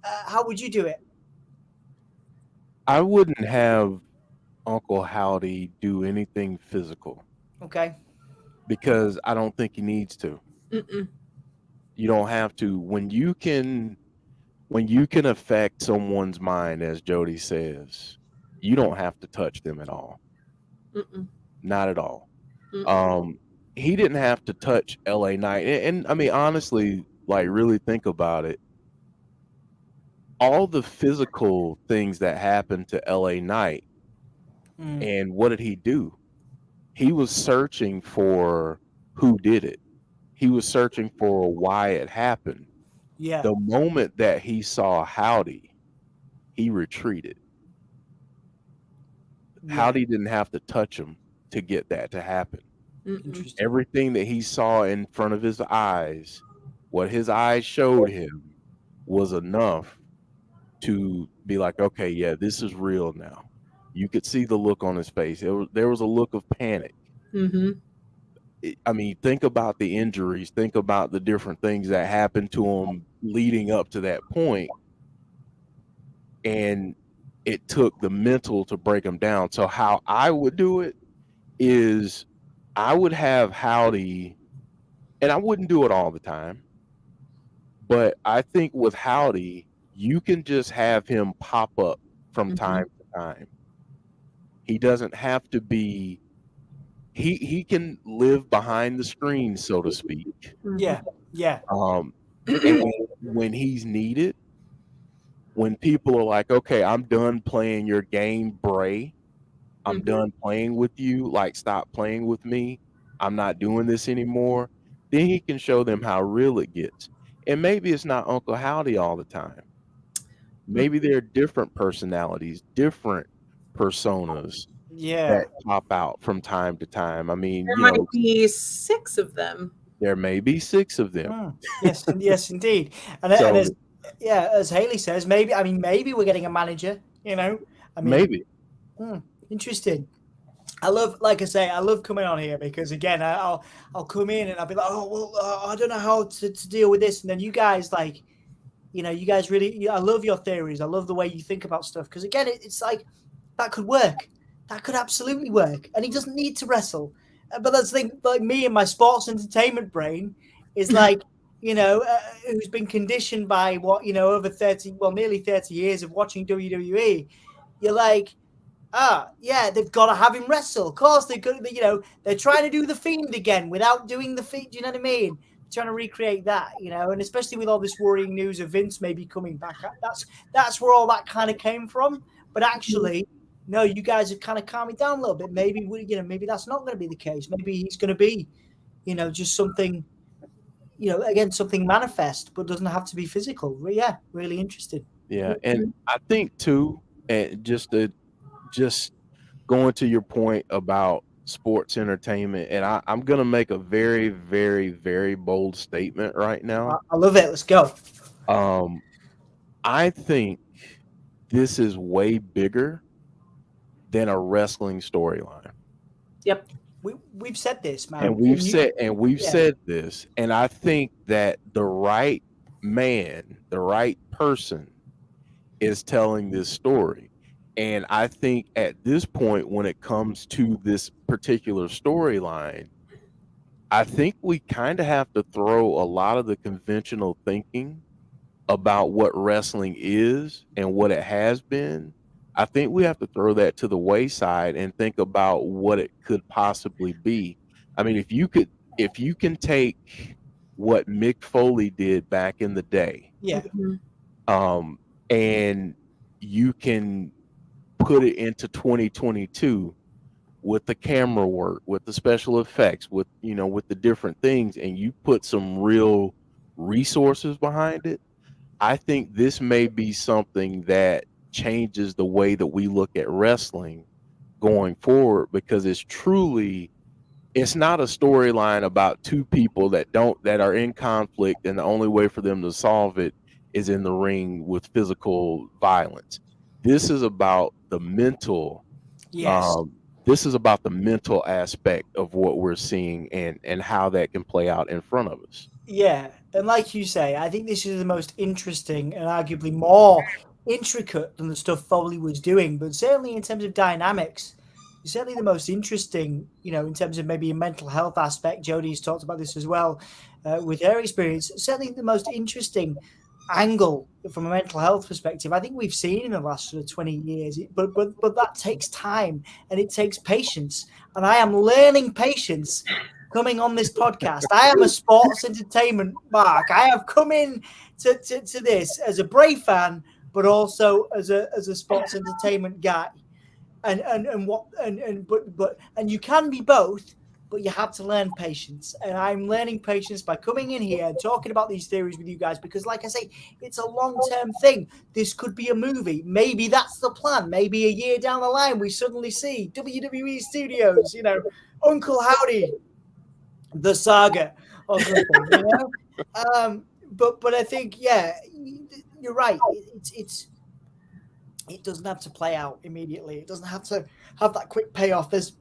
how would you do it? I wouldn't have Uncle Howdy do anything physical. Okay. Because I don't think he needs to. Mm-mm. You don't have to. When you can affect someone's mind, as Jodie says, you don't have to touch them at all. Mm-mm. Not at all. Mm-mm. He didn't have to touch LA Knight. And I mean, honestly, like, really think about it. All the physical things that happened to LA Knight, and what did he do? He was searching for who did it. He was searching for why it happened. Yeah. The moment that he saw Howdy, he retreated. Yeah. Howdy didn't have to touch him to get that to happen. Everything that he saw in front of his eyes, what his eyes showed him, was enough to be like, okay, yeah, this is real now. You could see the look on his face. There was a look of panic. Mm-hmm. I mean, think about the injuries. Think about the different things that happened to him leading up to that point. And it took the mental to break him down. So how I would do it is I would have Howdy, and I wouldn't do it all the time, but I think with Howdy, you can just have him pop up from time to time. He doesn't have to be, he can live behind the screen, so to speak. Yeah. And when he's needed, when people are like, okay, I'm done playing your game, Bray. I'm done playing with you. Like, stop playing with me. I'm not doing this anymore. Then he can show them how real it gets. And maybe it's not Uncle Howdy all the time. maybe there are different personalities, different personas Yeah. that pop out from time to time. I mean, There you might know, be 6 of them. there may be 6 of them. Yes, yes, indeed. And So as Haley says, maybe we're getting a manager. You know, I mean, maybe. Interesting. I love coming on here because again, I'll come in and I'll be like, oh well, I don't know how to deal with this, and then you guys like, you guys really, I love your theories. I love the way you think about stuff because again, it's like that could work. That could absolutely work, and he doesn't need to wrestle. But that's the thing, like me and my sports entertainment brain is like, who's been conditioned by what over nearly 30 years of watching WWE. You're like, yeah, they've got to have him wrestle. Of course, they're trying to do the Fiend again without doing the Fiend. Do you know what I mean? Trying to recreate that, and especially with all this worrying news of Vince maybe coming back. That's where all that kind of came from. But actually, no, you guys have kind of calmed me down a little bit. Maybe maybe that's not going to be the case. Maybe he's going to be, just something, again, something manifest, but doesn't have to be physical. Yeah, really interested. Yeah, and I think too, and just going to your point about sports entertainment, and I'm gonna make a very, very, very bold statement right now. I love it. Let's go. I think this is way bigger than a wrestling storyline. Yep. We've said this, man. And we've said this, and I think that the right man, the right person is telling this story. And I think at this point, when it comes to this particular storyline, I think we kind of have to throw a lot of the conventional thinking about what wrestling is and what it has been. I think we have to throw that to the wayside and think about what it could possibly be. I mean, if you can take what Mick Foley did back in the day, and you can put it into 2022 with the camera work, with the special effects, with the different things, and you put some real resources behind it, I think this may be something that changes the way that we look at wrestling going forward, because it's not a storyline about two people that are in conflict, and the only way for them to solve it is in the ring with physical violence. This is about the mental. Yes. This is about the mental aspect of what we're seeing and how that can play out in front of us. Yeah, and like you say, I think this is the most interesting and arguably more intricate than the stuff Foley was doing, but certainly in terms of dynamics, certainly the most interesting, in terms of maybe a mental health aspect. Jodie's talked about this as well with her experience. Certainly the most interesting angle from a mental health perspective I think we've seen in the last sort of 20 years, but that takes time and it takes patience, and I am learning patience coming on this podcast. I am a sports entertainment mark. I have come in to this as a Bray fan, but also as a sports entertainment guy, and you can be both, but you have to learn patience. And I'm learning patience by coming in here and talking about these theories with you guys, because like I say, it's a long-term thing. This could be a movie. Maybe that's the plan. Maybe a year down the line, we suddenly see WWE Studios, Uncle Howdy, the saga or something, But I think, yeah, you're right. It doesn't have to play out immediately. It doesn't have to have that quick payoff. There's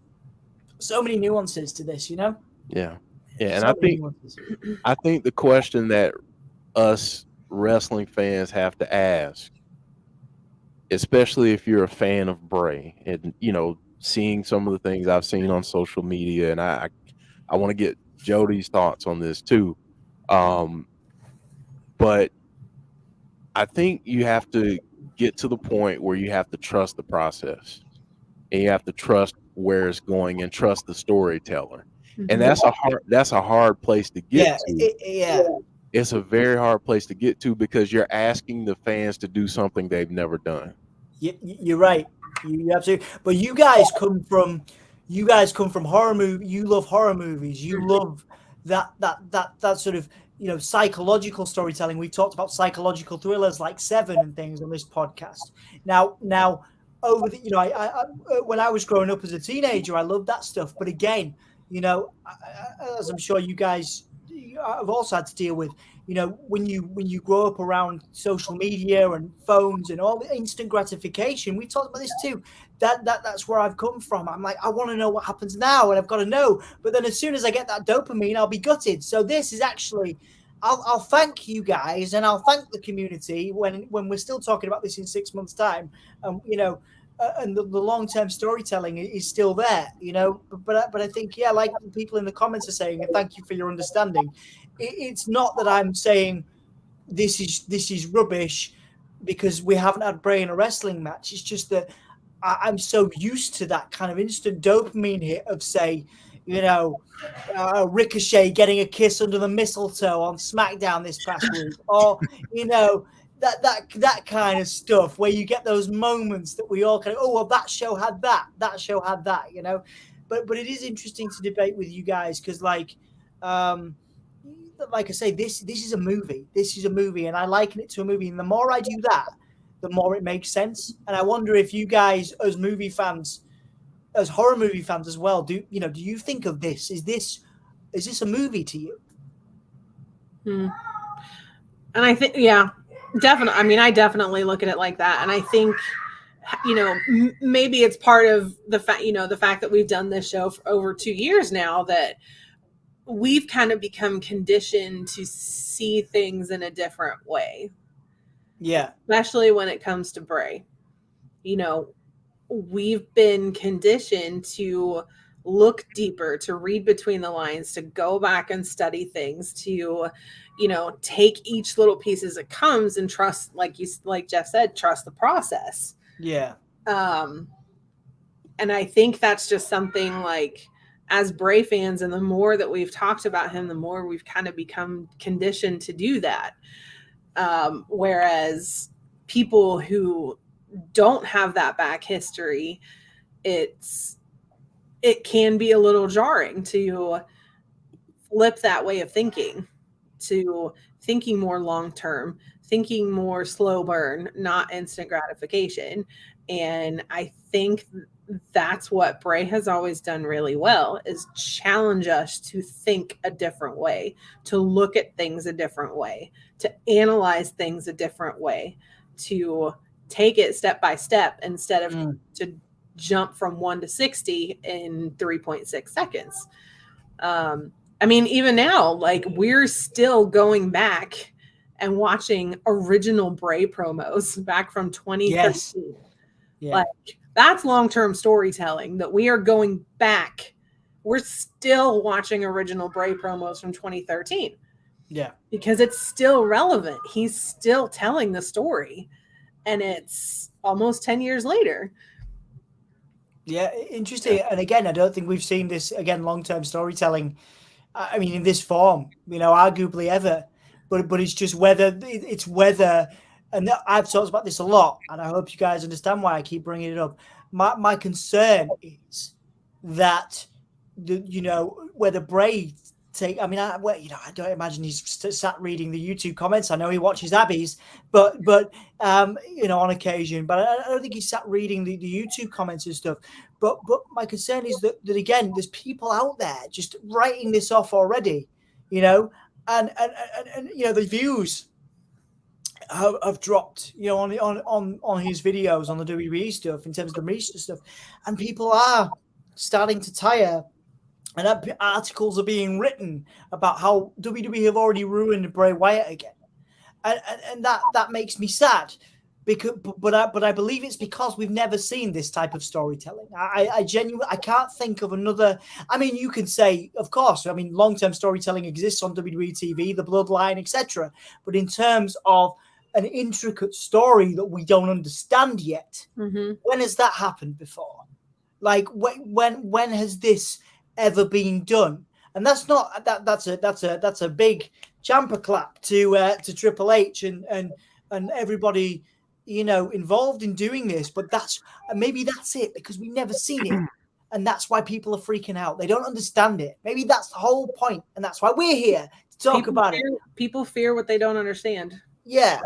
so many nuances to this, Yeah. And So I think the question that us wrestling fans have to ask, especially if you're a fan of Bray and, seeing some of the things I've seen on social media, and I want to get Jodie's thoughts on this too. But I think you have to get to the point where you have to trust the process, and you have to trust where it's going and trust the storyteller. And that's a hard place to get to. It's a very hard place to get to, because you're asking the fans to do something they've never done. You're right. You absolutely. But you guys come from horror movie. You love horror movies. You love that sort of psychological storytelling. We talked about psychological thrillers like Seven and things on this podcast. Now, over the, when I was growing up as a teenager, I loved that stuff. But again, as I'm sure you guys have also had to deal with, when you grow up around social media and phones and all the instant gratification, we talked about this too. That's where I've come from. I'm like, I want to know what happens now, and I've got to know. But then as soon as I get that dopamine, I'll be gutted. So this is actually, I'll thank you guys, and I'll thank the community when we're still talking about this in 6 months' time. And the long-term storytelling is still there, But I think, like the people in the comments are saying, and thank you for your understanding. It's not that I'm saying this is rubbish because we haven't had Bray in a wrestling match. It's just that I'm so used to that kind of instant dopamine hit of, say, Ricochet getting a kiss under the mistletoe on SmackDown this past week, or that kind of stuff where you get those moments that we all kind of, oh, well, that show had that, but it is interesting to debate with you guys because like I say, this is a movie, and I liken it to a movie, and the more I do that, the more it makes sense. And I wonder if you guys, as movie fans, as horror movie fans as well, do you think of this? Is this a movie to you? And I think, definitely. I mean, I definitely look at it like that. And I think, maybe it's part of the fact, the fact that we've done this show for over 2 years now, that we've kind of become conditioned to see things in a different way. Yeah. Especially when it comes to Bray. We've been conditioned to look deeper, to read between the lines, to go back and study things, to, take each little piece as it comes and trust, like Jeff said, trust the process. Yeah. And I think that's just something like, as Bray fans, and the more that we've talked about him, the more we've kind of become conditioned to do that. Whereas people who don't have that back history, it can be a little jarring to flip that way of thinking, to thinking more long-term, thinking more slow burn, not instant gratification. And I think that's what Bray has always done really well, is challenge us to think a different way, to look at things a different way, to analyze things a different way, to take it step by step instead of to jump from 1 to 60 in 3.6 seconds. I mean, even now, like, we're still going back and watching original Bray promos back from 2013. Yes. Yeah. Like, that's long-term storytelling, that we are going back. We're still watching original Bray promos from 2013. Yeah. Because it's still relevant. He's still telling the story. And it's almost 10 years later. Yeah, interesting. And again, I don't think we've seen this, again, long-term storytelling, I mean, in this form, arguably ever. But it's just whether, and I've talked about this a lot, and I hope you guys understand why I keep bringing it up. My concern is that, whether Bray I don't imagine he's sat reading the YouTube comments. I know he watches Abby's, but on occasion. But I don't think he's sat reading the YouTube comments and stuff. But my concern is that again, there's people out there just writing this off already, and the views have dropped, on his videos on the WWE stuff in terms of the reach and stuff, and people are starting to tire. And articles are being written about how WWE have already ruined Bray Wyatt again, and that makes me sad, but I believe it's because we've never seen this type of storytelling. I genuinely can't think of another. I mean, you can say, of course, long-term storytelling exists on WWE TV, the Bloodline, etc. But in terms of an intricate story that we don't understand yet, when has that happened before? Like when has this ever been done? And that's not that's a big jumper clap to Triple H and everybody involved in doing this, but maybe that's it, because we've never seen it. And that's why people are freaking out. They don't understand it. Maybe that's the whole point, and that's why we're here to talk about it. People fear what they don't understand. Yeah.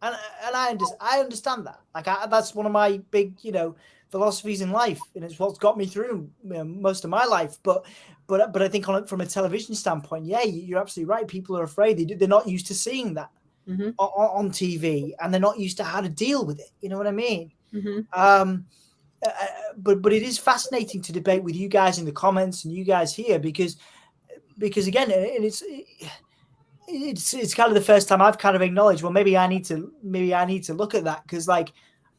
And I understand that. Like that's one of my big, philosophies in life, and it's what's got me through most of my life. But I think from a television standpoint, yeah, you're absolutely right. People are afraid. They're not used to seeing that on TV, and they're not used to how to deal with it. You know what I mean? But it is fascinating to debate with you guys in the comments and you guys here because again, it's kind of the first time I've kind of acknowledged, well, maybe I need to look at that, because like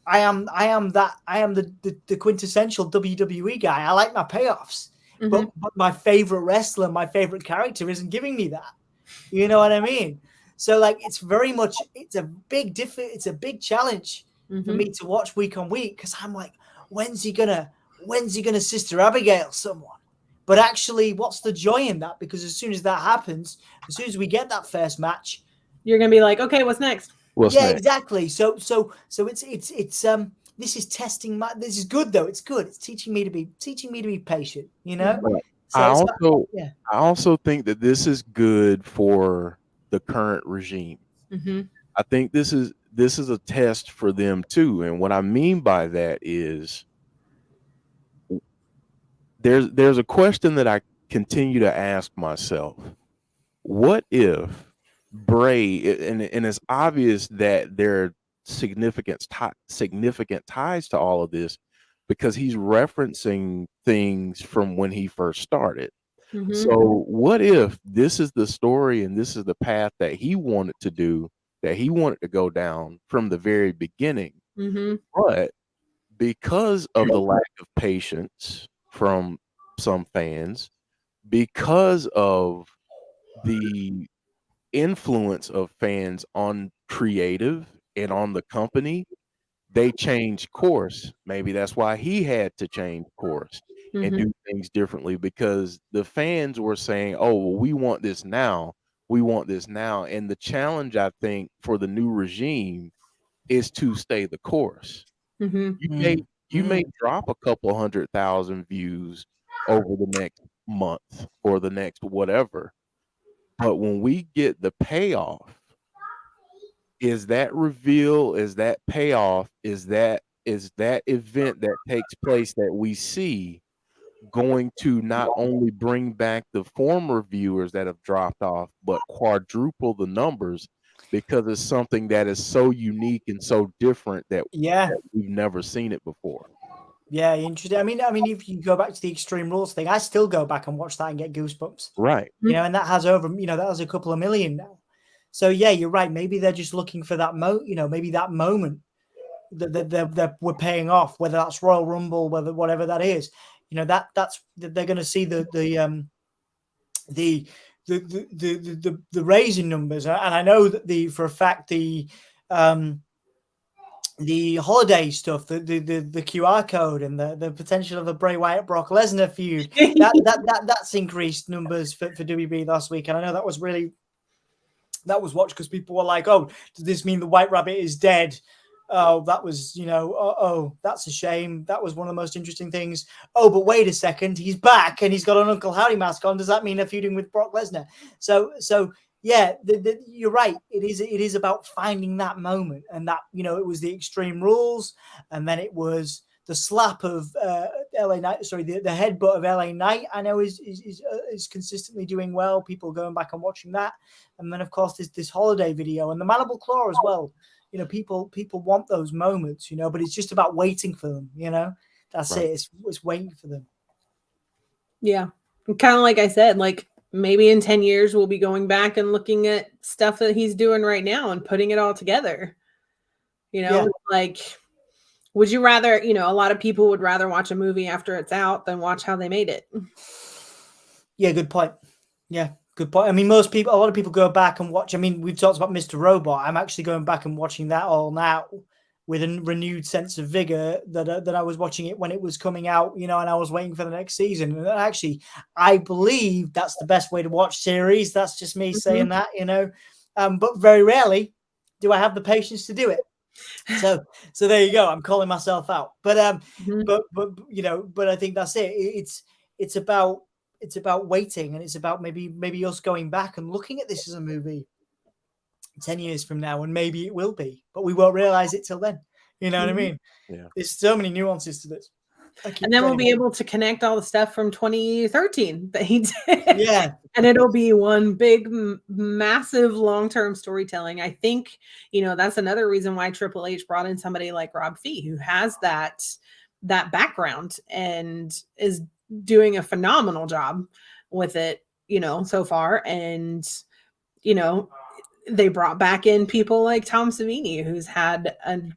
I am the quintessential WWE guy. I like my payoffs, but my favorite wrestler, my favorite character isn't giving me that. You know what I mean? So like it's a big challenge for me to watch week on week, because I'm like, when's he gonna Sister Abigail someone? But actually, what's the joy in that? Because as soon as that happens, as soon as we get that first match, you're gonna be like, okay, what's next? Exactly. So it's this is testing this is good though. It's good. It's teaching me to be patient. You know. So I also think that this is good for the current regime. I think this is a test for them too. And what I mean by that is there's a question that I continue to ask myself. What if Bray, and it's obvious that there are significant ties to all of this, because he's referencing things from when he first started. So what if this is the story and this is the path that he wanted to do, that he wanted to go down from the very beginning, but because of the lack of patience from some fans, because of the influence of fans on creative and on the company, they changed course. Maybe that's why he had to change course and do things differently, because the fans were saying, oh, well, we want this now. And the challenge, I think, for the new regime is to stay the course. You may drop a couple 100,000 views over the next month or the next whatever, but when we get the payoff, is that reveal, is that payoff, is that event that takes place that we see going to not only bring back the former viewers that have dropped off, but quadruple the numbers, because it's something that is so unique and so different that we've never seen it before. Yeah, interesting. I mean, if you go back to the Extreme Rules thing, I still go back and watch that and get goosebumps. Right. And that has that has a couple of million now. So yeah, you're right. Maybe they're just looking for that maybe that moment that we're paying off, whether that's Royal Rumble, whatever that is. That's they're going to see the raising numbers, and I know that for a fact the holiday stuff, the QR code, and the potential of a Bray Wyatt Brock Lesnar feud that's increased numbers for WB last week, and I know that was watched because people were like, "Oh, does this mean the White Rabbit is dead?" Oh, that was, that's a shame. That was one of the most interesting things. Oh, but wait a second, he's back and he's got an Uncle Howdy mask on. Does that mean they're feuding with Brock Lesnar? So yeah, you're right. It is about finding that moment, and that it was the Extreme Rules, and then it was the slap of LA Knight. Sorry, the headbutt of LA Knight. I know is consistently doing well. People going back and watching that, and then of course this holiday video and the Mandible Claw as well. People want those moments, but it's just about waiting for them. That's right. It. It's waiting for them. Yeah, kind of like I said, like maybe in 10 years we'll be going back and looking at stuff that he's doing right now and putting it all together. Like, would you rather? A lot of people would rather watch a movie after it's out than watch how they made it. Yeah, good point. Yeah. Good point. I mean, a lot of people go back and watch. I mean, we've talked about Mr. Robot. I'm actually going back and watching that all now with a renewed sense of vigor that I was watching it when it was coming out, and I was waiting for the next season. And actually, I believe that's the best way to watch series. That's just me saying that, but very rarely do I have the patience to do it. So there you go. I'm calling myself out, but Mhm. but I think that's it. It's about waiting, and it's about maybe us going back and looking at this as a movie 10 years from now, and maybe it will be, but we won't realize it till then. You know what I Mhm. mean? Yeah. There's so many nuances to this. And then we'll be able to connect all the stuff from 2013 that he did. Yeah. And it'll be one big, massive long-term storytelling. I think, that's another reason why Triple H brought in somebody like Rob Fee, who has that background and is doing a phenomenal job with it, so far. And, they brought back in people like Tom Savini, who's had an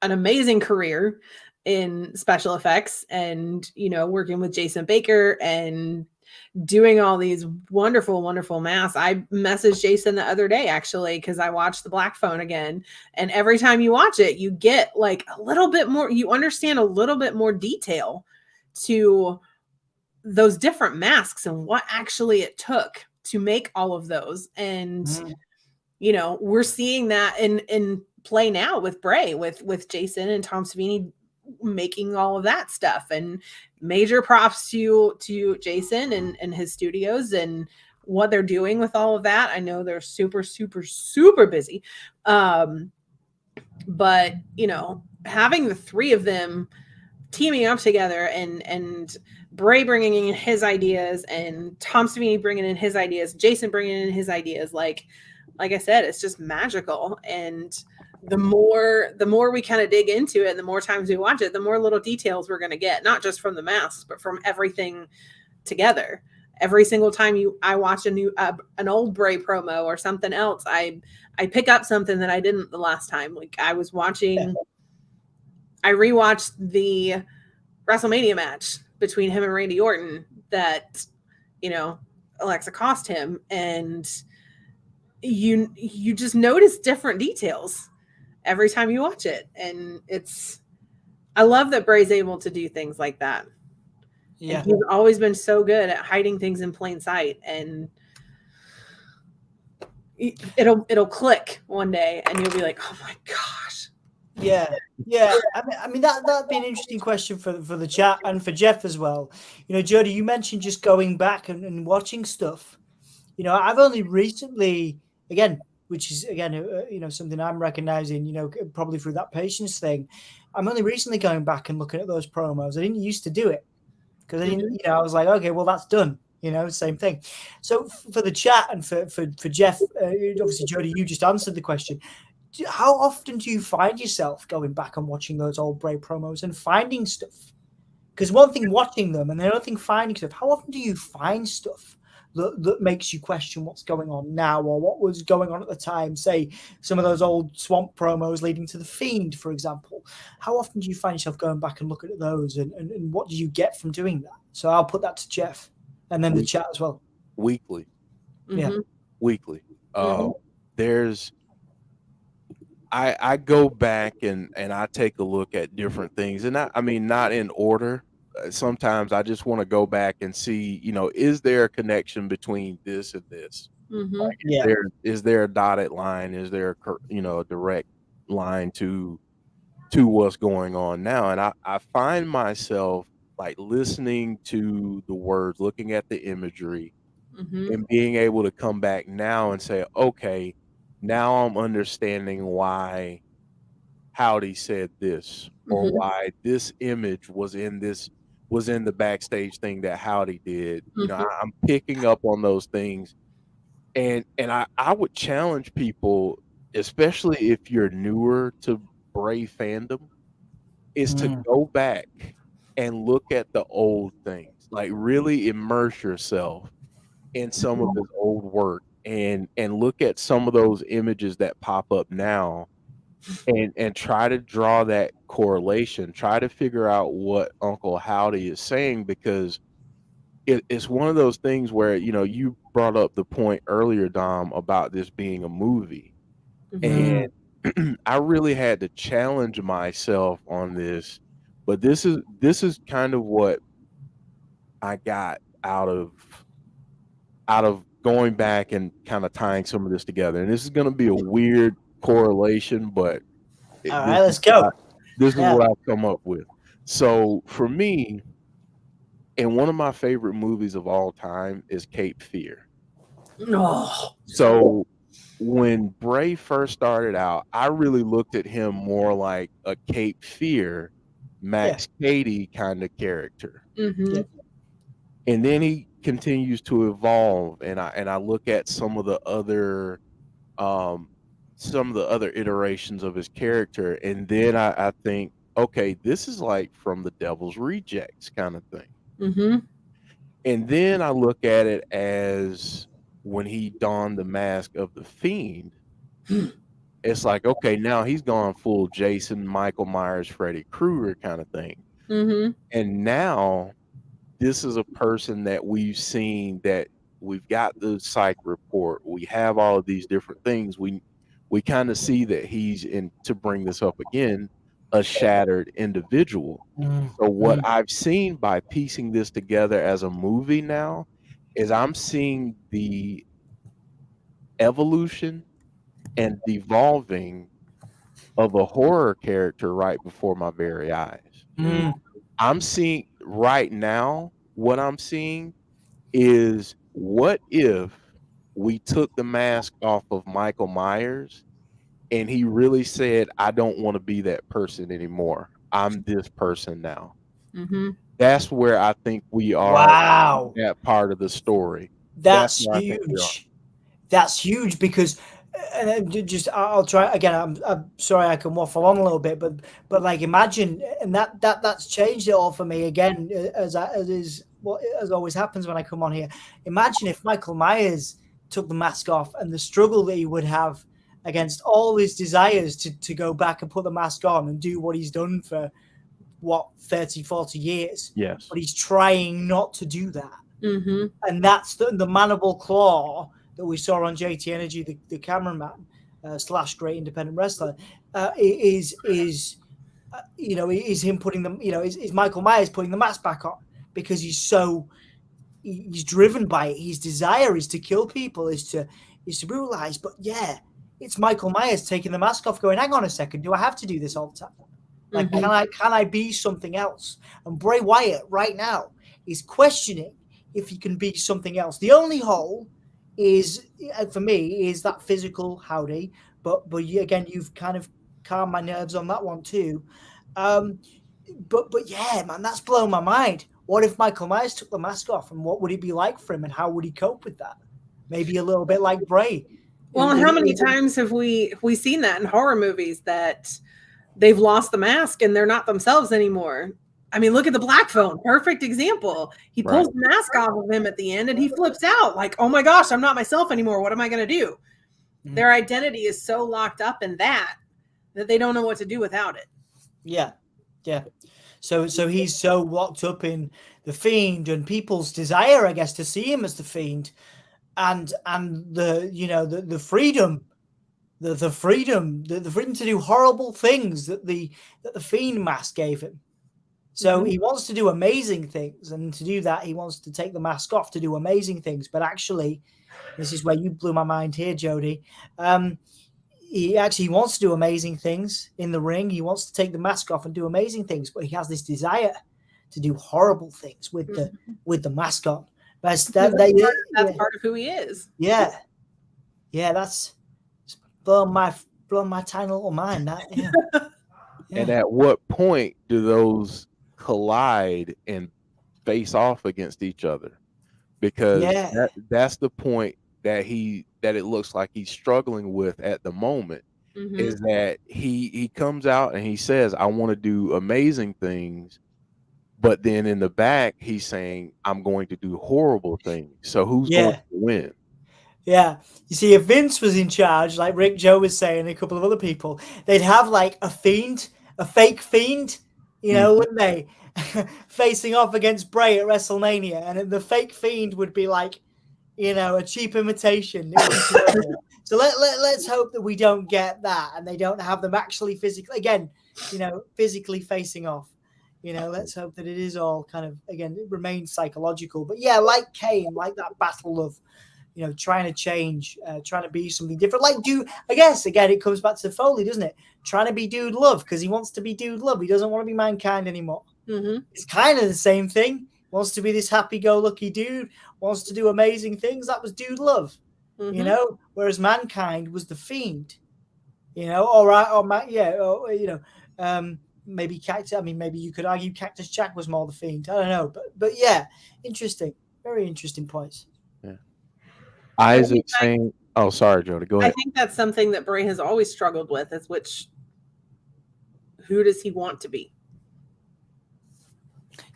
amazing career in special effects and, working with Jason Baker and doing all these wonderful, wonderful masks. I messaged Jason the other day, actually, because I watched The Black Phone again. And every time you watch it, you get like a little bit more, you understand a little bit more detail to those different masks and what actually it took to make all of those. And, we're seeing that in play now with Bray, with Jason and Tom Savini making all of that stuff. And major props to Jason and his studios and what they're doing with all of that. I know they're super, super, super busy. But having the three of them teaming up together and Bray bringing in his ideas and Tom Savini bringing in his ideas, Jason bringing in his ideas, like I said, it's just magical. And the more we kind of dig into it and the more times we watch it, the more little details we're going to get, not just from the masks, but from everything together. Every single time I watch an old Bray promo or something else, I pick up something that I didn't the last time. Like I was watching, I rewatched the WrestleMania match between him and Randy Orton that, Alexa cost him. And you just notice different details every time you watch it. And I love that Bray's able to do things like that. Yeah. And he's always been so good at hiding things in plain sight, and it'll click one day and you'll be like, oh my gosh. Yeah. I mean that'd be an interesting question for the chat and for Jeff as well. Jodie, you mentioned just going back and watching stuff. I've only recently, again, which is something I'm recognizing, probably through that patience thing. I'm only recently going back and looking at those promos. I didn't used to do it because I didn't, I was like, okay, well that's done. Same thing. So for the chat and for Jeff, obviously Jodie, you just answered the question. How often do you find yourself going back and watching those old Bray promos and finding stuff? Because one thing watching them and the other thing finding stuff. How often do you find stuff that makes you question what's going on now or what was going on at the time? Say some of those old Swamp promos leading to The Fiend, for example. How often do you find yourself going back and looking at those and what do you get from doing that? So I'll put that to Jeff and then the chat as well. Weekly. Yeah. Weekly. There's I go back and I take a look at different things, and not in order. Sometimes I just want to go back and see, is there a connection between this and this? Like, is there a dotted line? Is there a direct line to what's going on now? And I find myself like listening to the words, looking at the imagery, and being able to come back now and say, okay, now I'm understanding why Howdy said this, or why this image was in the backstage thing that Howdy did. I'm picking up on those things, and I would challenge people, especially if you're newer to Bray fandom, is to go back and look at the old things, like really immerse yourself in some of his old work and look at some of those images that pop up now and try to draw that correlation, try to figure out what Uncle Howdy is saying, because it's one of those things where, you brought up the point earlier, Dom, about this being a movie. And I really had to challenge myself on this, but this is kind of what I got out of going back and kind of tying some of this together. And this is going to be a weird correlation, but All right, let's go. This is what I've come up with. So for me, and one of my favorite movies of all time is Cape Fear. Oh, So when Bray first started out, I really looked at him more like a Cape Fear, Max Cady kind of character. mm-hmm. And then he continues to evolve, and I look at some of the other iterations of his character, and then I think, okay, this is like from the Devil's Rejects kind of thing. Mm-hmm. And then I look at it as when he donned the mask of the Fiend, it's like, okay, now he's gone full Jason, Michael Myers, Freddy Krueger kind of thing. Mm-hmm. And now this is a person that we've seen, that we've got the psych report, we have all of these different things. We kind of see that he's, in, to bring this up again, a shattered individual. So what I've seen by piecing this together as a movie now is I'm seeing the evolution and devolving of a horror character right before my very eyes. I'm seeing right now, what I'm seeing is, what if we took the mask off of Michael Myers and he really said, I don't want to be that person anymore. I'm this person now. Mm-hmm. That's where I think we are. Wow. That part of the story. That's where I think we are. huge. That's huge because, and I'll try again. I'm sorry I can waffle on a little bit, but like imagine, and that's changed it all for me again, as always happens when I come on here. Imagine if Michael Myers took the mask off and the struggle that he would have against all his desires to go back and put the mask on and do what he's done for 30, 40 years. Yes. But he's trying not to do that. Mm-hmm. And that's the mandible claw that we saw on JT Energy, the cameraman / great independent wrestler, is him putting them, is Michael Myers putting the mask back on because he's driven by it. His desire is to kill people, is to brutalize. But yeah, it's Michael Myers taking the mask off, going, hang on a second, do I have to do this all the time? Like, can I be something else? And Bray Wyatt right now is questioning if he can be something else. The only hole is, for me, is that physical Howdy. But again, you've kind of calmed my nerves on that one too. But yeah, man, that's blown my mind. What if Michael Myers took the mask off, and what would it be like for him, and how would he cope with that? Maybe a little bit like Bray. Well, how many times have we seen that in horror movies, that they've lost the mask and they're not themselves anymore? I mean, look at the Black Phone. Perfect example. He pulls the mask off of him at the end and he flips out like, oh my gosh, I'm not myself anymore. What am I going to do? Mm-hmm. Their identity is so locked up in that they don't know what to do without it. Yeah. Yeah. So he's so locked up in the Fiend and people's desire, I guess, to see him as the Fiend, and the freedom. The freedom to do horrible things that the Fiend mask gave him. So he wants to do amazing things, and to do that, he wants to take the mask off to do amazing things. But actually, this is where you blew my mind here, Jodie. He actually wants to do amazing things in the ring. He wants to take the mask off and do amazing things, but he has this desire to do horrible things with the mask on. That's part of who he is. Yeah, that's blown my tiny little mind. That, yeah. And at what point do those collide and face off against each other? Because that's the point that it looks like he's struggling with at the moment, is that he comes out and he says, I want to do amazing things, but then in the back he's saying, I'm going to do horrible things. So who's going to win? Yeah. You see, if Vince was in charge, like Rick Joe was saying, and a couple of other people, they'd have like a fake fiend, wouldn't they? Facing off against Bray at WrestleMania. And the fake fiend would be like, a cheap imitation. So let's hope that we don't get that, and they don't have them actually physically facing off. Let's hope that it is all kind of, again, it remains psychological. But yeah, like Kane, like that battle of, trying to change, trying to be something different. Like, I guess, again, it comes back to Foley, doesn't it? Trying to be Dude Love because he wants to be Dude Love. He doesn't want to be Mankind anymore. Mm-hmm. It's kind of the same thing. Wants to be this happy-go-lucky dude, wants to do amazing things. That was Dude Love, whereas Mankind was the Fiend, maybe Cactus. I mean, maybe you could argue Cactus Jack was more the Fiend. I don't know, but yeah, interesting, very interesting points. Yeah. Isaac saying, "Oh, sorry, Jody, go ahead." I think that's something that Bray has always struggled with: is who does he want to be?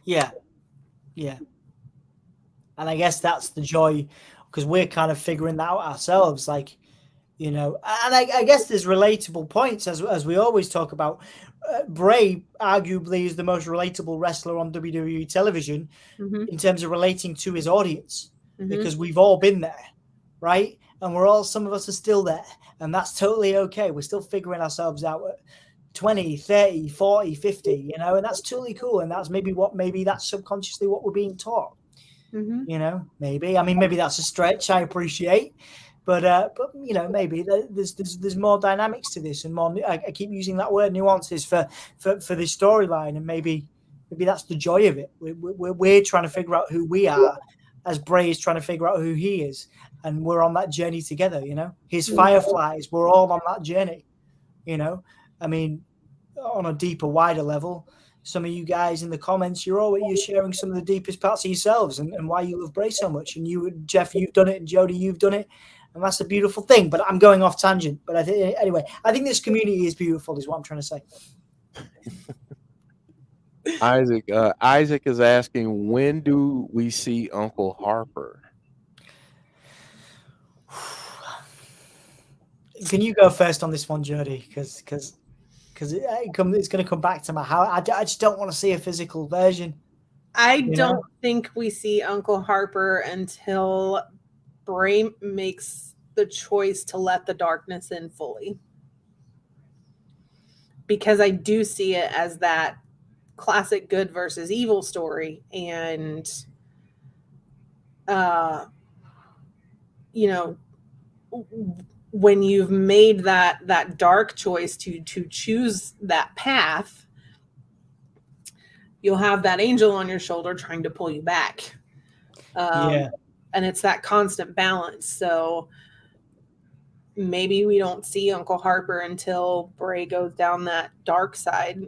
Yeah. And I guess that's the joy, because we're kind of figuring that out ourselves. Like, and I guess there's relatable points as we always talk about. Bray arguably is the most relatable wrestler on WWE television in terms of relating to his audience, because we've all been there, right? And some of us are still there, and that's totally okay. We're still figuring ourselves out at 20, 30, 40, 50, and that's totally cool. And that's maybe that's subconsciously what we're being taught. Maybe that's a stretch. I appreciate, but maybe there's more dynamics to this, and more. I keep using that word, nuances, for this storyline, and maybe that's the joy of it. We're trying to figure out who we are, as Bray is trying to figure out who he is, and we're on that journey together. His Fireflies, we're all on that journey. I mean, on a deeper, wider level. Some of you guys in the comments, you're sharing some of the deepest parts of yourselves and why you love Bray so much. And you, Jeff, you've done it, and Jody, you've done it, and that's a beautiful thing. But I'm going off tangent. But I think this community is beautiful, is what I'm trying to say. Isaac is asking, when do we see Uncle Harper? Can you go first on this one, Jody? Because it's going to come back to my house. I just don't want to see a physical version. I don't think we see Uncle Harper until Bray makes the choice to let the darkness in fully. Because I do see it as that classic good versus evil story. And, when you've made that dark choice to choose that path, you'll have that angel on your shoulder trying to pull you back. And it's that constant balance. So maybe we don't see Uncle Harper until Bray goes down that dark side.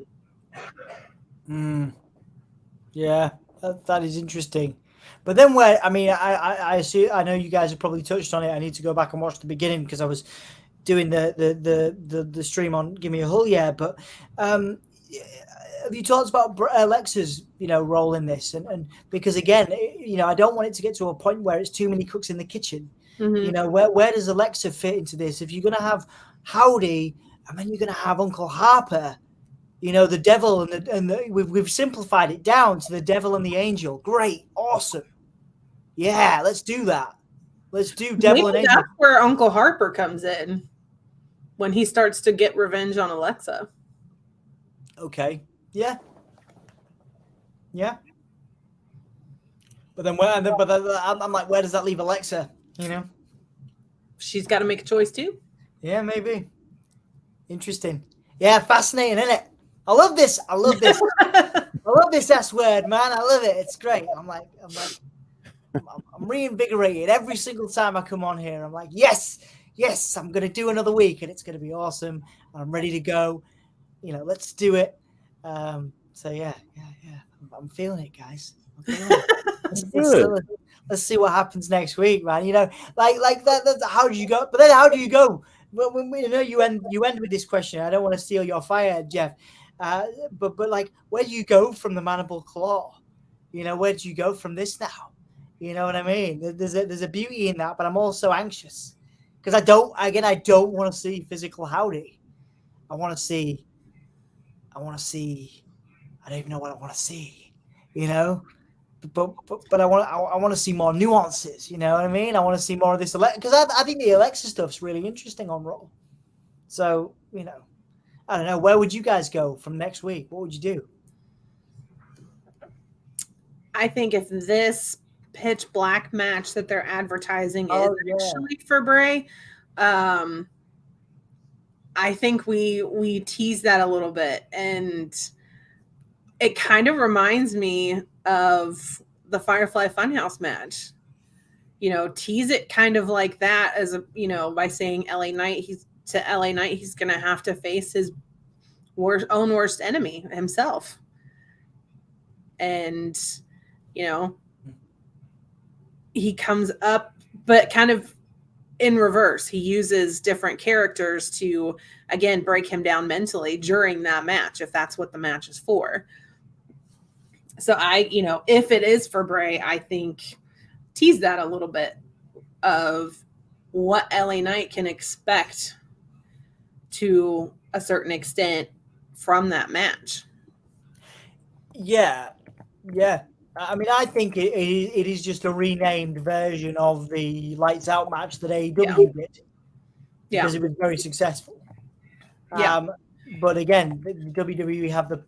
Yeah, that is interesting. But then I see. I know you guys have probably touched on it. I need to go back and watch the beginning because I was doing the stream on Give Me a Hull. Yeah, but have you talked about Alexa's role in this? And because again, I don't want it to get to a point where it's too many cooks in the kitchen. Where does Alexa fit into this? If you're going to have Howdy, and then you're going to have Uncle Harper. The devil and we've simplified it down to the devil and the angel. Great, awesome. Yeah, let's do that. Let's do devil and angel. That's where Uncle Harper comes in when he starts to get revenge on Alexa. Okay. Yeah. But then I'm like, where does that leave Alexa? She's got to make a choice too. Yeah, maybe. Interesting. Yeah, fascinating, isn't it? I love this. I love this S word, man. I love it. It's great. I'm reinvigorated every single time I come on here. I'm like, yes, I'm going to do another week and it's going to be awesome. I'm ready to go. Let's do it. So yeah. I'm feeling it, guys. I'm feeling it. Let's see what happens next week, man. Like that. How do you go? But then how do you go? Well, you end with this question. I don't want to steal your fire, Jeff. But like, where do you go from the mandible claw? Where do you go from this now? You know what I mean? There's a beauty in that, but I'm also anxious because I don't want to see physical Howdy. I want to see. I don't even know what I want to see. But I want to see more nuances. You know what I mean? I want to see more of this because I think the Alexa stuff's really interesting on Raw. So I don't know. Where would you guys go from next week? What would you do? I think if this pitch black match that they're advertising Oh, is yeah. actually for Bray. I think we tease that a little bit, and it kind of reminds me of the Firefly Funhouse match. You know, tease it kind of like that as a, you know, by saying LA Knight, he's going to have to face his own worst enemy himself. And, you know, he comes up, but kind of in reverse. He uses different characters to, again, break him down mentally during that match, if that's what the match is for. So you know, if it is for Bray, I think tease that a little bit of what LA Knight can expect to a certain extent from that match. Yeah. I mean, I think it is just a renamed version of the Lights Out match that AEW did, because it was very successful. But again, the WWE have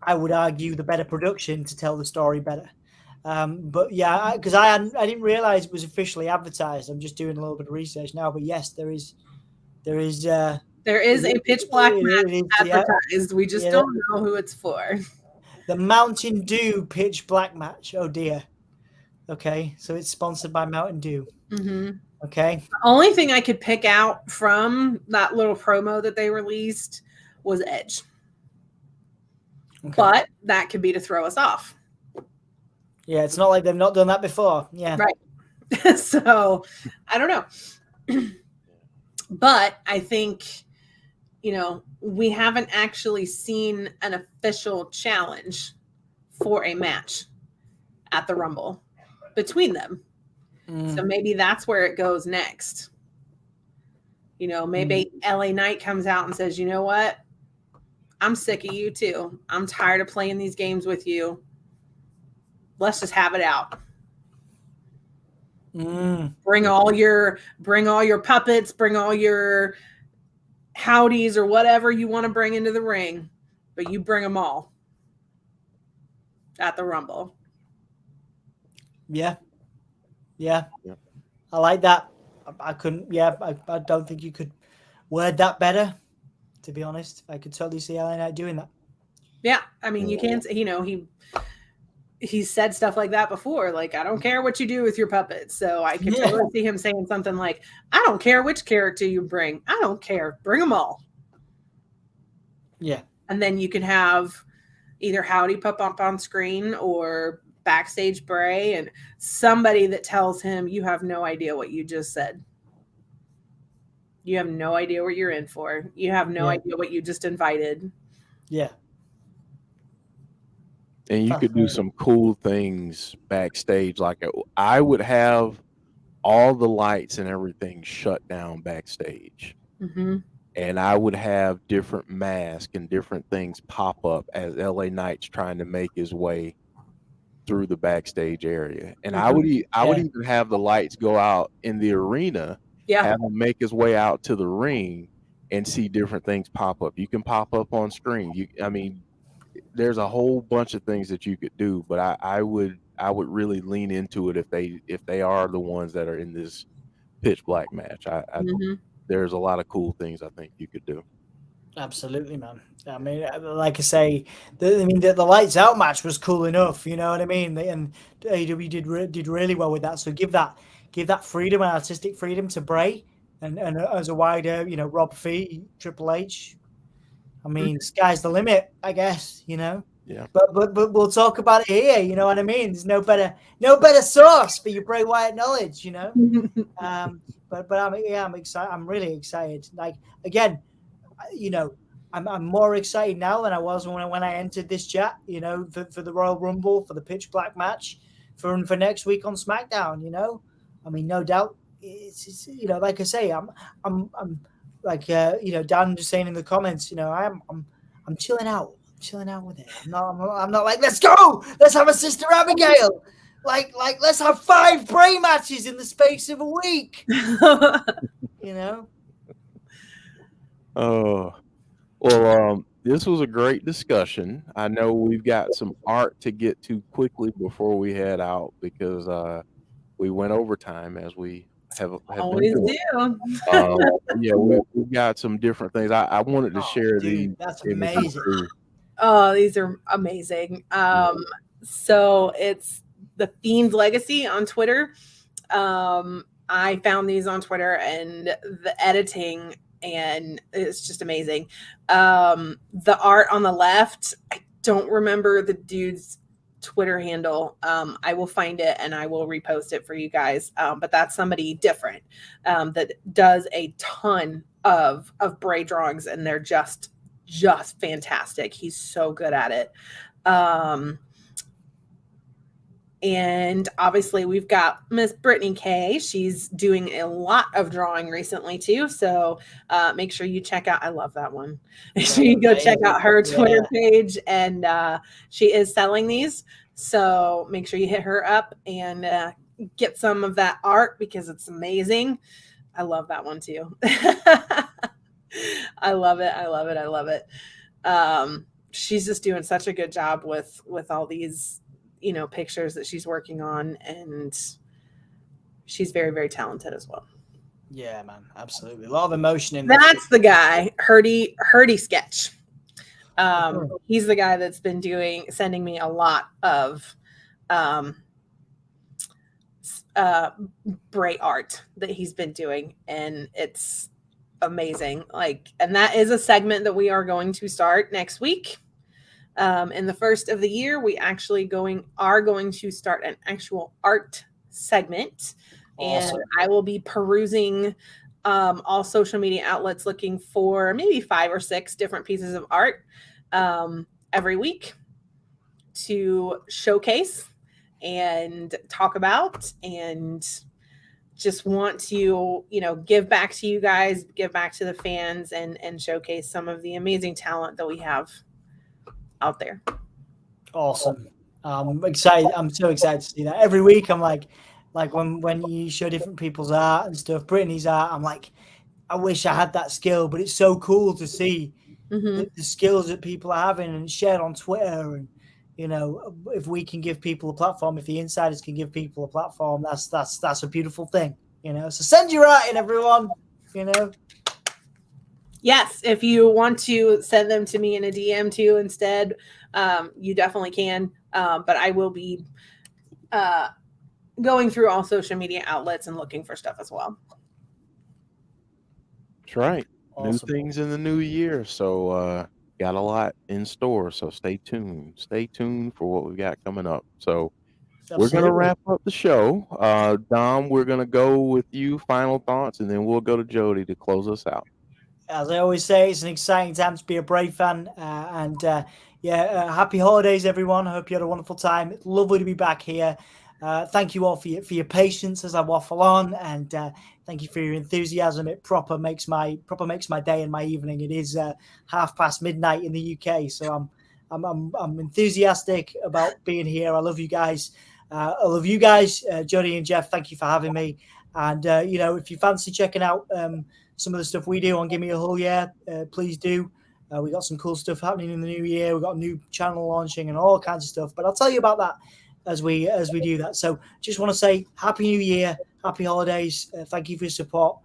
I would argue, the better production to tell the story better. But yeah, because I didn't realize it was officially advertised. I'm just doing a little bit of research now. But yes, there is a pitch black match advertised. We just don't know who it's for. The Mountain Dew pitch black match. Oh dear. Okay, so it's sponsored by Mountain Dew. Mm-hmm. Okay. The only thing I could pick out from that little promo that they released was Edge. Okay. But that could be to throw us off. Yeah, it's not like they've not done that before. Yeah. Right. So, I don't know. But I think, you know, we haven't actually seen an official challenge for a match at the Rumble between them. So maybe that's where it goes next. You know, maybe LA Knight comes out and says, you know what? I'm sick of you too. I'm tired of playing these games with you. Let's just have it out. Bring all your puppets, bring all your howdies or whatever you want to bring into the ring, but you bring them all at the Rumble. Yeah. I like that. I couldn't. Yeah, I don't think you could word that better. To be honest, I could totally see LA Knight doing that. Yeah, I mean, you can't. You know, he said stuff like that before. Like, I don't care what you do with your puppets. So I can totally see him saying something like, "I don't care which character you bring. I don't care. Bring them all." Yeah, and then you can have either Howdy pop up on screen or backstage Bray and somebody that tells him, "You have no idea what you just said. You have no idea what you're in for. You have no idea what you just invited." Yeah. And you could do some cool things backstage. Like I would have all the lights and everything shut down backstage. Mm-hmm. And I would have different masks and different things pop up as LA Knight's trying to make his way through the backstage area. And I would even have the lights go out in the arena, have him make his way out to the ring and see different things pop up. You can pop up on screen. I mean, there's a whole bunch of things that you could do, but I would really lean into it if they are the ones that are in this pitch black match. There's a lot of cool things I think you could do. Absolutely, man. I mean, like I say, the Lights Out match was cool enough. You know what I mean? And AEW did really well with that. So give that freedom and artistic freedom to Bray, and as a wider, you know, Rob Fee, Triple H. I mean, sky's the limit, I guess. You know. Yeah. But we'll talk about it here. You know what I mean? There's no better source for your Bray Wyatt knowledge. You know. But I'm excited. I'm really excited. Like, again, you know, I'm more excited now than I was when I entered this chat. You know, for the Royal Rumble, for the pitch black match, for next week on SmackDown. You know, I mean, no doubt. It's you know, like I say, I'm like you know, Dan just saying in the comments. You know, I'm chilling out. I'm chilling out with it. I'm not like, let's go. Let's have a Sister Abigail. Like let's have 5 Bray matches in the space of a week. You know. Oh, well, this was a great discussion. I know we've got some art to get to quickly before we head out because we went overtime as we have been Always doing. do. Yeah, we've got some different things. I wanted to Oh, share dude, these that's images amazing. too. Oh, these are amazing. So it's the Fiend Legacy on Twitter. I found these on Twitter, and the editing and it's just amazing. The art on the left, I don't remember the dude's Twitter handle. I will find it and I will repost it for you guys. But that's somebody different that does a ton of Bray drawings, and they're just fantastic. He's so good at it. And obviously we've got Miss Brittany Kay. She's doing a lot of drawing recently too. So make sure you check out, I love that one. Make sure you go check out her Twitter page, and she is selling these. So make sure you hit her up and get some of that art because it's amazing. I love that one too. I love it. I love it. I love it. She's just doing such a good job with all these, pictures that she's working on, and she's very, very talented as well. Yeah, man, absolutely. A lot of emotion in That's the guy, Hurdy Sketch. He's the guy that's been sending me a lot of Bray art that he's been doing, and it's amazing. And that is a segment that we are going to start next week. In the first of the year, we actually are going to start an actual art segment. Awesome. And I will be perusing all social media outlets looking for maybe 5 or 6 different pieces of art every week to showcase and talk about, and just want to, give back to you guys, give back to the fans, and showcase some of the amazing talent that we have out there. Awesome. I'm excited. I'm so excited to see that. Every week I'm like when you show different people's art and stuff, Brittany's art, I'm like, I wish I had that skill, but it's so cool to see the skills that people are having and shared on Twitter. And, if we can give people a platform, if the insiders can give people a platform, that's a beautiful thing, So send your art in, everyone, Yes, if you want to send them to me in a DM too instead, you definitely can. But I will be going through all social media outlets and looking for stuff as well. That's right. Awesome. New things in the new year. So got a lot in store. So stay tuned. Stay tuned for what we got coming up. So we're going to wrap up the show. Dom, we're going to go with you. Final thoughts, and then we'll go to Jodie to close us out. As I always say, it's an exciting time to be a Bray fan. Happy holidays, everyone. I hope you had a wonderful time. It's lovely to be back here. Thank you all for your patience as I waffle on, and thank you for your enthusiasm. It proper makes my day and my evening. It is midnight in the UK, so I'm enthusiastic about being here. I love you guys. Jodie and Jeff. Thank you for having me. And if you fancy checking out some of the stuff we do on Give Me a Hull, please do. We got some cool stuff happening in the new year. We got a new channel launching and all kinds of stuff. But I'll tell you about that as we do that. So just want to say Happy New Year, Happy Holidays. Thank you for your support.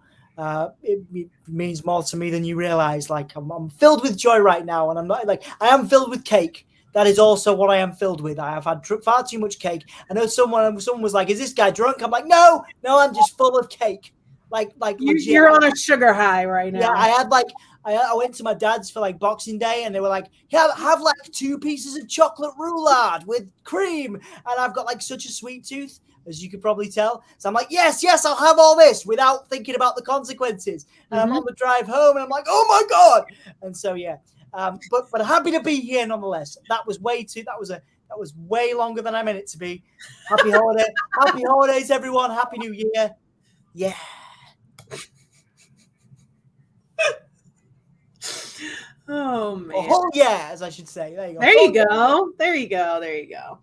It means more to me than you realize. I'm filled with joy right now, and I'm not I am filled with cake. That is also what I am filled with. I have had far too much cake. I know someone was like, "Is this guy drunk?" I'm like, "No, I'm just full of cake." You're on a sugar high right now. Yeah, I went to my dad's for Boxing Day, and they were like, have 2 pieces of chocolate roulade with cream, and I've got such a sweet tooth, as you could probably tell. So I'm like, yes, I'll have all this without thinking about the consequences. And I'm on the drive home, and I'm like, oh my god! And so but happy to be here nonetheless. That was way longer than I meant it to be. Happy holidays, everyone. Happy New Year. Yeah. Oh man. Oh yeah, as I should say. There you go. There you go.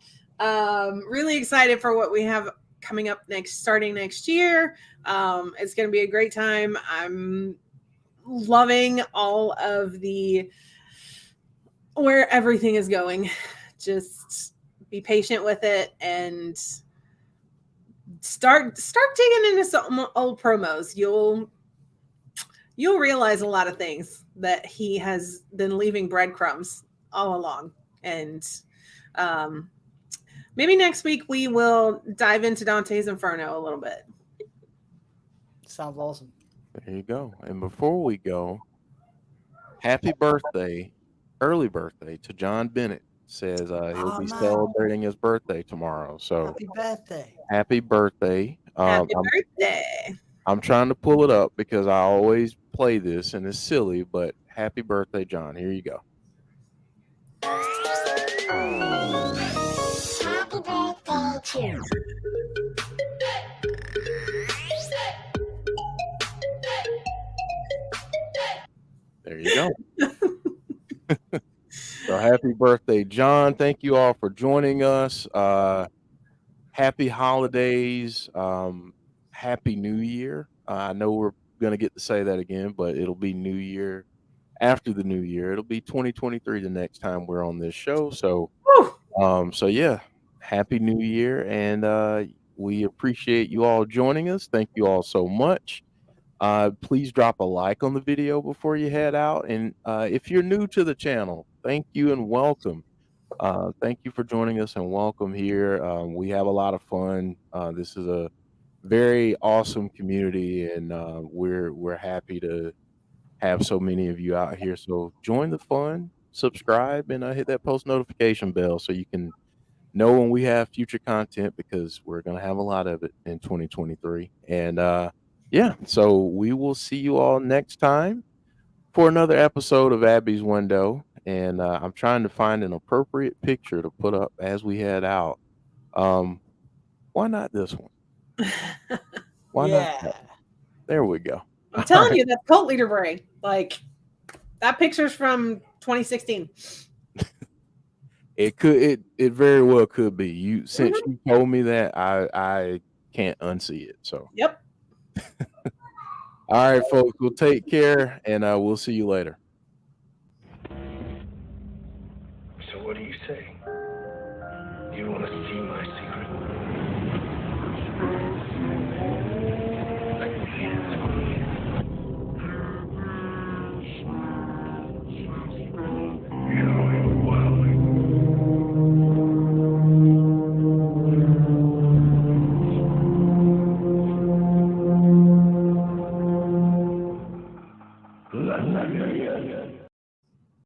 Really excited for what we have coming up starting next year. It's going to be a great time. I'm loving all of the where everything is going. Just be patient with it and start digging into some old promos. You'll realize a lot of things that he has been leaving breadcrumbs all along. And maybe next week we will dive into Dante's Inferno a little bit. Sounds awesome. There you go. And before we go, happy birthday, early birthday to John Bennett. Says he'll be celebrating his birthday tomorrow. So Happy birthday. Happy birthday. Happy birthday. I'm trying to pull it up because I always play this and it's silly, but happy birthday, John. Here you go. Happy birthday to you. There you go. So happy birthday, John. Thank you all for joining us. Happy holidays. Happy New Year. I know we're going to get to say that again, but it'll be New Year after the New Year. It'll be 2023 the next time we're on this show. So, so yeah, Happy New Year. And we appreciate you all joining us. Thank you all so much. Please drop a like on the video before you head out. And if you're new to the channel, thank you and welcome. Thank you for joining us and welcome here. We have a lot of fun. This is a very awesome community, and we're happy to have so many of you out here. So join the fun, subscribe, and hit that post notification bell so you can know when we have future content, because we're going to have a lot of it in 2023. And yeah, so we will see you all next time for another episode of Abby's Window. And I'm trying to find an appropriate picture to put up as we head out. Why not this one? Why not? That? There we go. I'm telling you, that's cult leader Bray. Like, that picture's from 2016. It very well could be. Since you told me that, I can't unsee it. So yep. All right, folks, we'll take care, and we'll see you later. So what do you say? You want to see my secret?